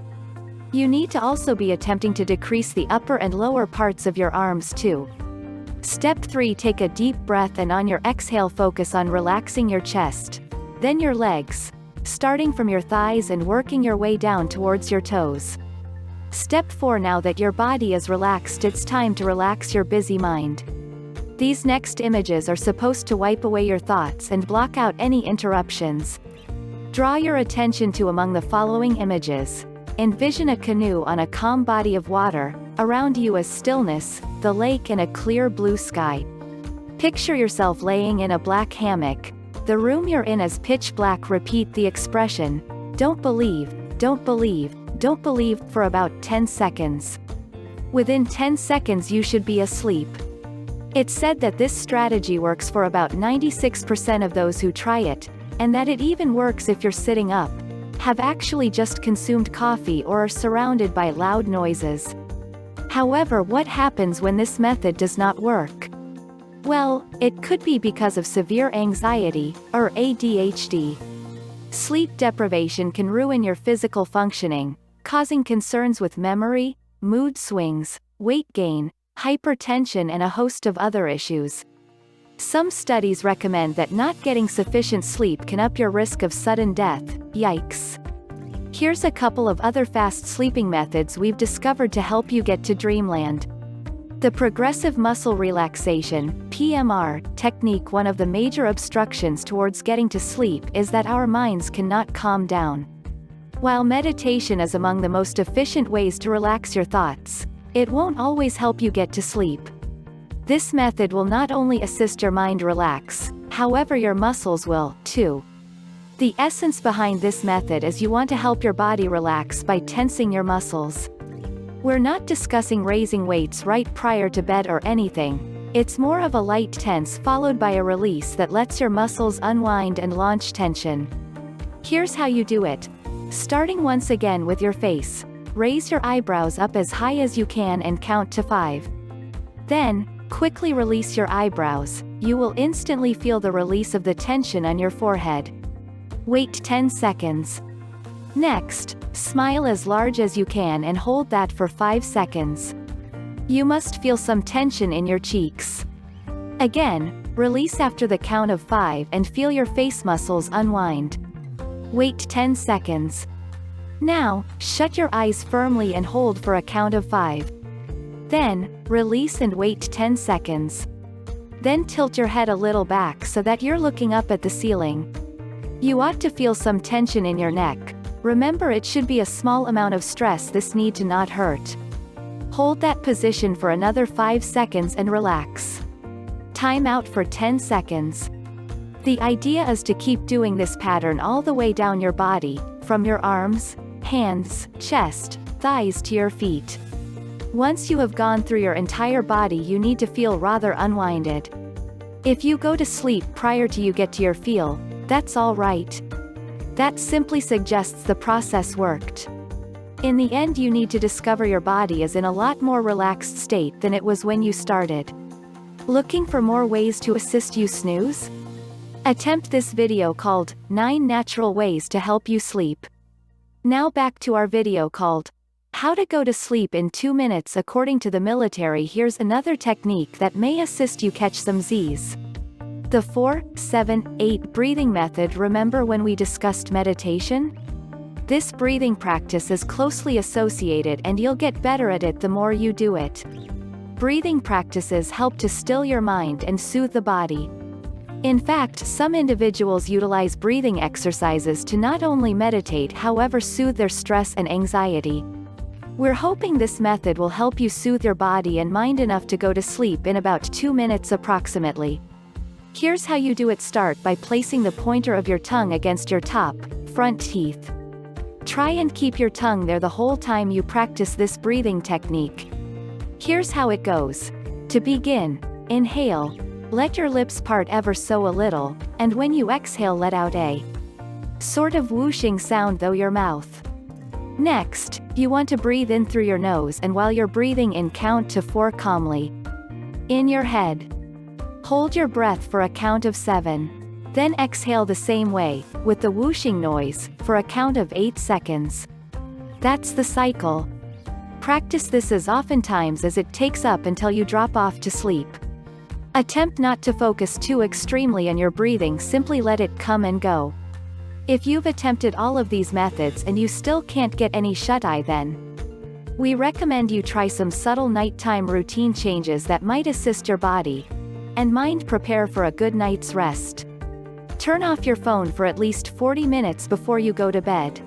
You need to also be attempting to decrease the upper and lower parts of your arms too. Step 3. Take a deep breath and on your exhale focus on relaxing your chest, then your legs, starting from your thighs and working your way down towards your toes. Step 4. Now that your body is relaxed, it's time to relax your busy mind. These next images are supposed to wipe away your thoughts and block out any interruptions. Draw your attention to among the following images. Envision a canoe on a calm body of water, around you is stillness, the lake and a clear blue sky. Picture yourself laying in a black hammock. The room you're in is pitch black. Repeat the expression, don't believe, don't believe, don't believe, for about 10 seconds. Within 10 seconds you should be asleep. It's said that this strategy works for about 96% of those who try it, and that it even works if you're sitting up, have actually just consumed coffee or are surrounded by loud noises. However, what happens when this method does not work? Well, it could be because of severe anxiety, or ADHD. Sleep deprivation can ruin your physical functioning, causing concerns with memory, mood swings, weight gain, hypertension and a host of other issues. Some studies recommend that not getting sufficient sleep can up your risk of sudden death. Yikes. Here's a couple of other fast sleeping methods we've discovered to help you get to dreamland. The progressive muscle relaxation, PMR, technique. One of the major obstructions towards getting to sleep is that our minds cannot calm down. While meditation is among the most efficient ways to relax your thoughts, it won't always help you get to sleep. This method will not only assist your mind relax, however your muscles will, too. The essence behind this method is you want to help your body relax by tensing your muscles. We're not discussing raising weights right prior to bed or anything. It's more of a light tense followed by a release that lets your muscles unwind and launch tension. Here's how you do it. Starting once again with your face, raise your eyebrows up as high as you can and count to 5. Then, quickly release your eyebrows. You will instantly feel the release of the tension on your forehead. Wait 10 seconds. Next, smile as large as you can and hold that for 5 seconds. You must feel some tension in your cheeks. Again, release after the count of 5 and feel your face muscles unwind. Wait 10 seconds. Now, shut your eyes firmly and hold for a count of 5. Then, release and wait 10 seconds. Then tilt your head a little back so that you're looking up at the ceiling. You ought to feel some tension in your neck. Remember, it should be a small amount of stress. This need to not hurt. Hold that position for another 5 seconds and relax. Time out for 10 seconds. The idea is to keep doing this pattern all the way down your body, from your arms, hands, chest, thighs to your feet. Once you have gone through your entire body, you need to feel rather unwinded. If you go to sleep prior to you get to your feel, that's all right. That simply suggests the process worked. In the end, you need to discover your body is in a lot more relaxed state than it was when you started. Looking for more ways to assist you snooze? Attempt this video called 9 Natural Ways to Help You Sleep. Now back to our video called How to Go to Sleep in 2 Minutes According to the Military. Here's another technique that may assist you catch some Z's. The 4-7-8 breathing method. Remember when we discussed meditation? This breathing practice is closely associated, and you'll get better at it the more you do it. Breathing practices help to still your mind and soothe the body. In fact, some individuals utilize breathing exercises to not only meditate, however soothe their stress and anxiety. We're hoping this method will help you soothe your body and mind enough to go to sleep in about 2 minutes approximately. Here's how you do it. Start by placing the pointer of your tongue against your top, front teeth. Try and keep your tongue there the whole time you practice this breathing technique. Here's how it goes. To begin, inhale. Let your lips part ever so a little, and when you exhale, let out a sort of whooshing sound through your mouth. Next, you want to breathe in through your nose, and while you're breathing in, count to 4 calmly. In your head. Hold your breath for a count of 7. Then exhale the same way, with the whooshing noise, for a count of 8 seconds. That's the cycle. Practice this as oftentimes as it takes up until you drop off to sleep. Attempt not to focus too extremely on your breathing, simply let it come and go. If you've attempted all of these methods and you still can't get any shut-eye, then we recommend you try some subtle nighttime routine changes that might assist your body and mind prepare for a good night's rest. Turn off your phone for at least 40 minutes before you go to bed.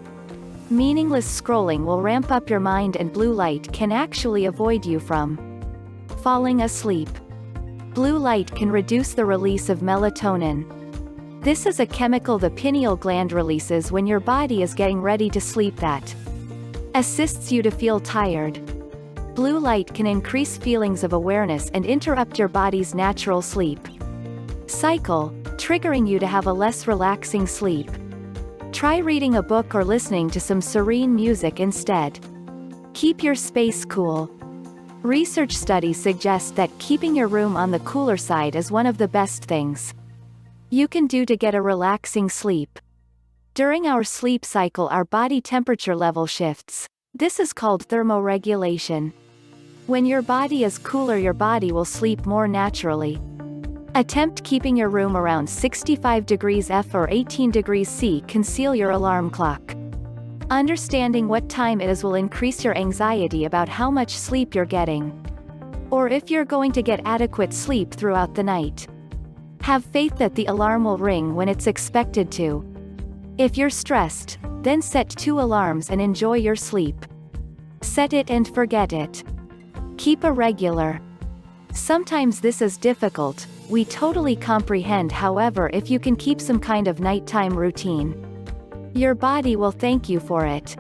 Meaningless scrolling will ramp up your mind, and blue light can actually avoid you from falling asleep. Blue light can reduce the release of melatonin. This is a chemical the pineal gland releases when your body is getting ready to sleep that assists you to feel tired. Blue light can increase feelings of awareness and interrupt your body's natural sleep cycle, triggering you to have a less relaxing sleep. Try reading a book or listening to some serene music instead. Keep your space cool. Research studies suggest that keeping your room on the cooler side is one of the best things you can do to get a relaxing sleep. During our sleep cycle, our body temperature level shifts. This is called thermoregulation. When your body is cooler, your body will sleep more naturally. Attempt keeping your room around 65 degrees F or 18 degrees C. Conceal your alarm clock. Understanding what time it is will increase your anxiety about how much sleep you're getting, or if you're going to get adequate sleep throughout the night. Have faith that the alarm will ring when it's expected to. If you're stressed, then set 2 alarms and enjoy your sleep. Set it and forget it. Keep a regular. Sometimes this is difficult, we totally comprehend. However, if you can keep some kind of nighttime routine, your body will thank you for it.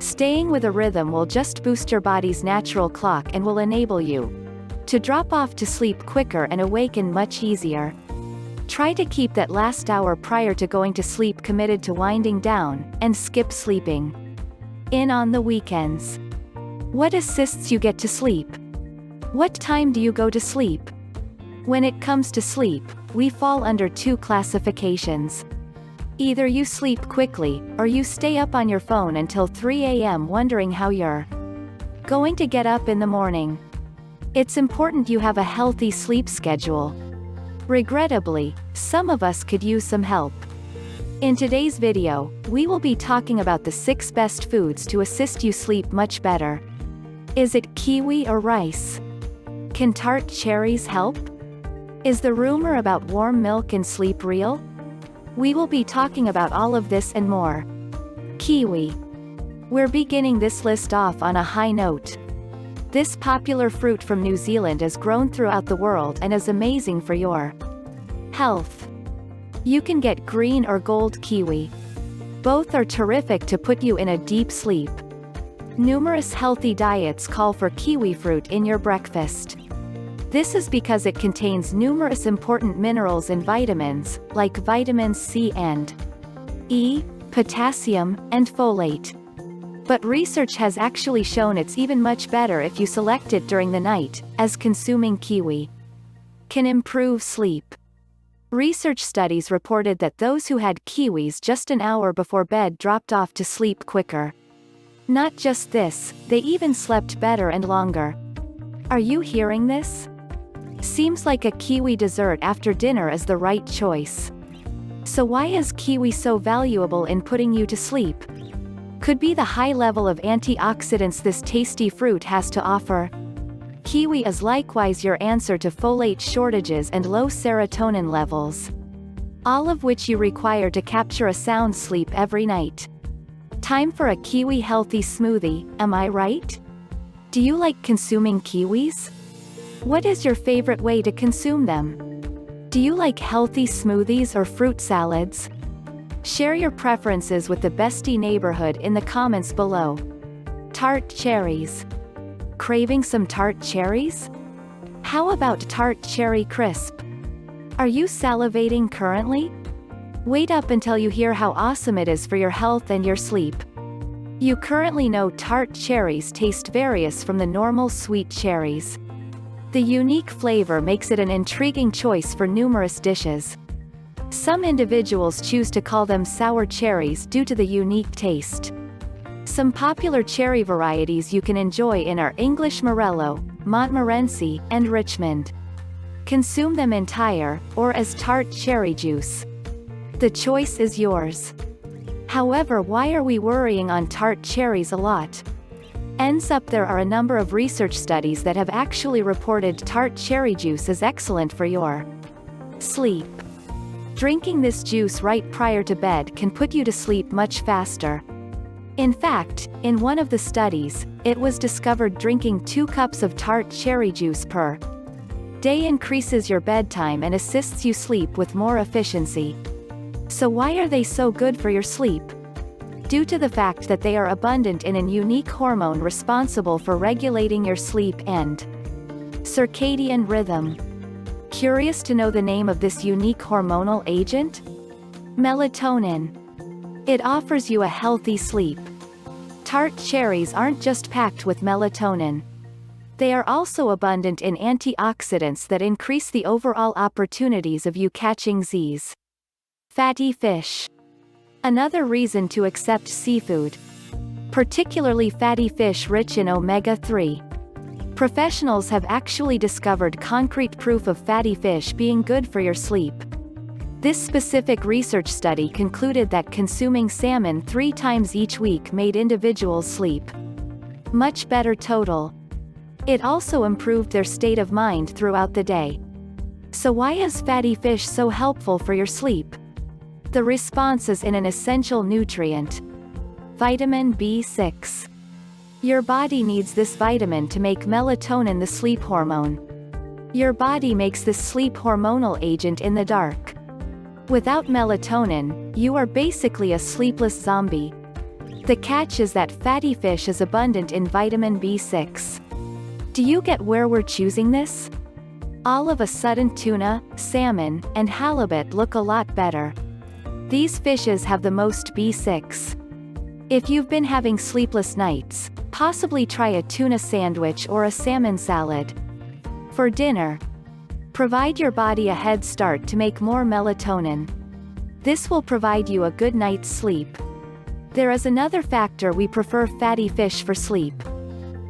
Staying with a rhythm will just boost your body's natural clock and will enable you to drop off to sleep quicker and awaken much easier. Try to keep that last hour prior to going to sleep committed to winding down, and skip sleeping in on the weekends. What assists you get to sleep? What time do you go to sleep? When it comes to sleep, we fall under two classifications. Either you sleep quickly, or you stay up on your phone until 3 a.m. wondering how you're going to get up in the morning. It's important you have a healthy sleep schedule. Regrettably, some of us could use some help. In today's video, we will be talking about the 6 best foods to assist you sleep much better. Is it kiwi or rice? Can tart cherries help? Is the rumor about warm milk and sleep real? We will be talking about all of this and more. Kiwi. We're beginning this list off on a high note. This popular fruit from New Zealand is grown throughout the world and is amazing for your health. You can get green or gold kiwi. Both are terrific to put you in a deep sleep. Numerous healthy diets call for kiwi fruit in your breakfast. This is because it contains numerous important minerals and vitamins, like vitamins C and E, potassium, and folate. But research has actually shown it's even much better if you select it during the night, as consuming kiwi can improve sleep. Research studies reported that those who had kiwis just an hour before bed dropped off to sleep quicker. Not just this, they even slept better and longer. Are you hearing this? Seems like a kiwi dessert after dinner is the right choice. So why is kiwi so valuable in putting you to sleep? Could be the high level of antioxidants this tasty fruit has to offer. Kiwi is likewise your answer to folate shortages and low serotonin levels, all of which you require to capture a sound sleep every night. Time for a kiwi healthy smoothie, am I right? Do you like consuming kiwis? What is your favorite way to consume them? Do you like healthy smoothies or fruit salads? Share your preferences with the bestie neighborhood in the comments below. Tart cherries. Craving some tart cherries? How about tart cherry crisp? Are you salivating currently? Wait up until you hear how awesome it is for your health and your sleep. You currently know tart cherries taste various from the normal sweet cherries. The unique flavor makes it an intriguing choice for numerous dishes. Some individuals choose to call them sour cherries due to the unique taste. Some popular cherry varieties you can enjoy are English Morello, Montmorency, and Richmond. Consume them entire, or as tart cherry juice. The choice is yours. However, why are we worrying on tart cherries a lot? Ends up there are a number of research studies that have actually reported tart cherry juice is excellent for your sleep. Drinking this juice right prior to bed can put you to sleep much faster. In fact, in one of the studies, it was discovered drinking 2 cups of tart cherry juice per day increases your bedtime and assists you sleep with more efficiency. So why are they so good for your sleep? Due to the fact that they are abundant in a unique hormone responsible for regulating your sleep and circadian rhythm. Curious to know the name of this unique hormonal agent? Melatonin. It offers you a healthy sleep. Tart cherries aren't just packed with melatonin. They are also abundant in antioxidants that increase the overall opportunities of you catching Z's. Fatty fish. Another reason to accept seafood. Particularly fatty fish rich in omega-3. Professionals have actually discovered concrete proof of fatty fish being good for your sleep. This specific research study concluded that consuming salmon 3 times each week made individuals sleep much better total. It also improved their state of mind throughout the day. So why is fatty fish so helpful for your sleep? The response is in an essential nutrient. Vitamin B6. Your body needs this vitamin to make melatonin the sleep hormone. Your body makes this sleep hormonal agent in the dark. Without melatonin, you are basically a sleepless zombie. The catch is that fatty fish is abundant in vitamin B6. Do you get where we're choosing this? All of a sudden tuna, salmon, and halibut look a lot better. These fishes have the most B6. If you've been having sleepless nights, possibly try a tuna sandwich or a salmon salad. For dinner, provide your body a head start to make more melatonin. This will provide you a good night's sleep. There is another factor: we prefer fatty fish for sleep.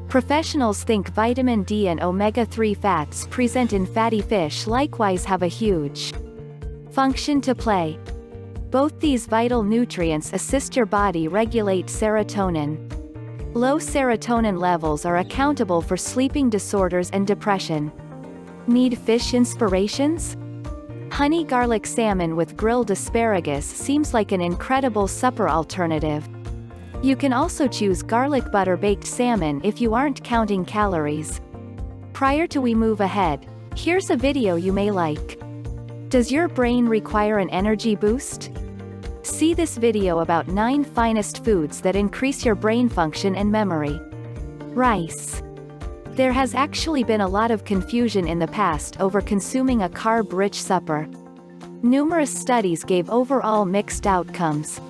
Professionals think vitamin D and omega-3 fats present in fatty fish likewise have a huge function to play. Both these vital nutrients assist your body regulate serotonin. Low serotonin levels are accountable for sleeping disorders and depression. Need fish inspirations? Honey garlic salmon with grilled asparagus seems like an incredible supper alternative. You can also choose garlic butter baked salmon if you aren't counting calories. Prior to we move ahead, here's a video you may like. Does your brain require an energy boost? See this video about 9 finest foods that increase your brain function and memory. Rice. There has actually been a lot of confusion in the past over consuming a carb-rich supper. Numerous studies gave overall mixed outcomes.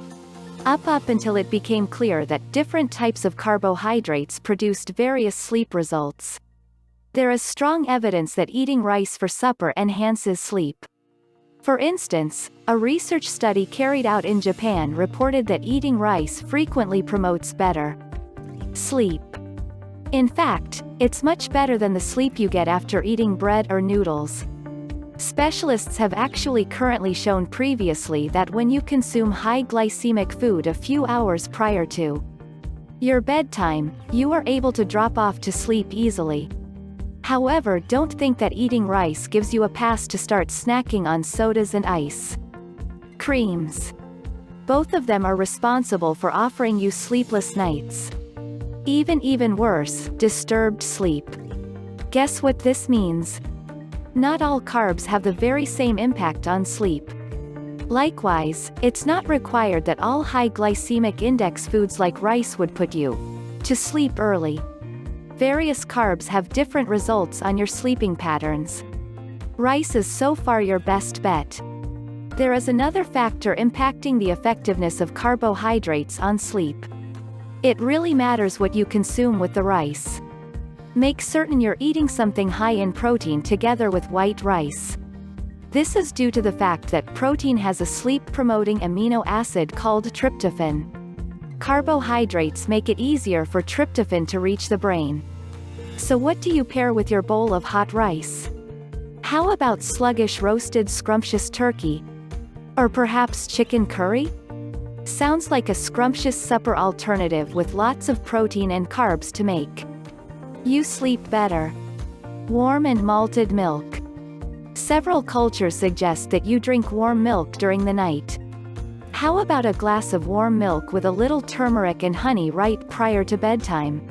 Up until it became clear that different types of carbohydrates produced various sleep results. There is strong evidence that eating rice for supper enhances sleep. For instance, a research study carried out in Japan reported that eating rice frequently promotes better sleep. In fact, it's much better than the sleep you get after eating bread or noodles. Specialists have actually currently shown previously that when you consume high glycemic food a few hours prior to your bedtime, you are able to drop off to sleep easily. However, don't think that eating rice gives you a pass to start snacking on sodas and ice creams. Both of them are responsible for offering you sleepless nights. Even worse, disturbed sleep. Guess what this means? Not all carbs have the very same impact on sleep. Likewise, it's not required that all high glycemic index foods like rice would put you to sleep early. Various carbs have different results on your sleeping patterns. Rice is so far your best bet. There is another factor impacting the effectiveness of carbohydrates on sleep. It really matters what you consume with the rice. Make certain you're eating something high in protein together with white rice. This is due to the fact that protein has a sleep-promoting amino acid called tryptophan. Carbohydrates make it easier for tryptophan to reach the brain. So what do you pair with your bowl of hot rice? How about sluggish roasted scrumptious turkey? Or perhaps chicken curry? Sounds like a scrumptious supper alternative with lots of protein and carbs to make you sleep better. Warm and malted milk. Several cultures suggest that you drink warm milk during the night. How about a glass of warm milk with a little turmeric and honey right prior to bedtime?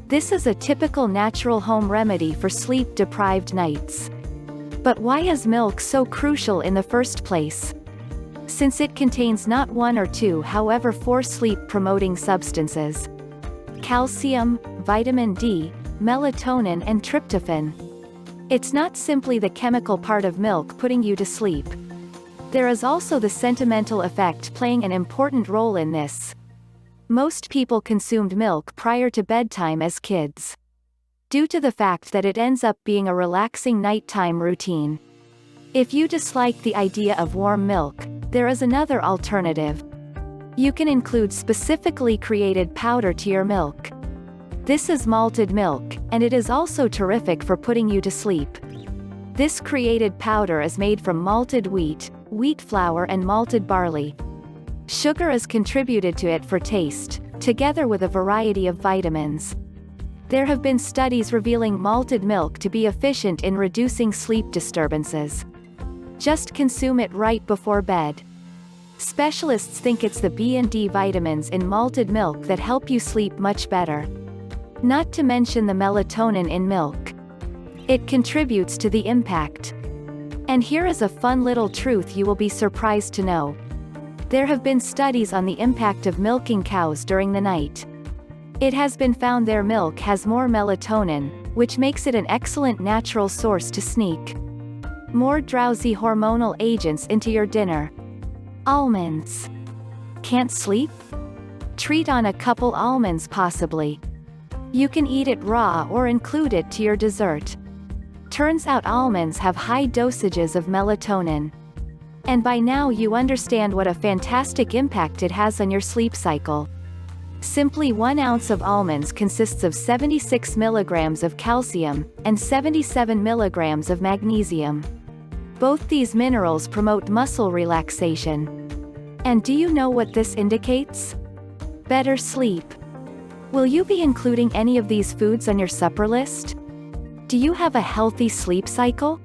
This is a typical natural home remedy for sleep-deprived nights. But why is milk so crucial in the first place? Since it contains not 1 or 2 however 4 sleep-promoting substances: calcium, vitamin D, melatonin and tryptophan. It's not simply the chemical part of milk putting you to sleep. There is also the sentimental effect playing an important role in this. Most people consumed milk prior to bedtime as kids, due to the fact that it ends up being a relaxing nighttime routine. If you dislike the idea of warm milk, there is another alternative. You can include specifically created powder to your milk. This is malted milk, and it is also terrific for putting you to sleep. This created powder is made from malted wheat, wheat flour and malted barley. Sugar is contributed to it for taste, together with a variety of vitamins. There have been studies revealing malted milk to be efficient in reducing sleep disturbances. Just consume it right before bed. Specialists think it's the B and D vitamins in malted milk that help you sleep much better. Not to mention the melatonin in milk. It contributes to the impact. And here is a fun little truth you will be surprised to know. There have been studies on the impact of milking cows during the night. It has been found their milk has more melatonin, which makes it an excellent natural source to sneak more drowsy hormonal agents into your dinner. Almonds. Can't sleep? Treat on a couple almonds possibly. You can eat it raw or include it to your dessert. Turns out almonds have high dosages of melatonin. And by now you understand what a fantastic impact it has on your sleep cycle. Simply 1 ounce of almonds consists of 76 milligrams of calcium, and 77 milligrams of magnesium. Both these minerals promote muscle relaxation. And do you know what this indicates? Better sleep. Will you be including any of these foods on your supper list? Do you have a healthy sleep cycle?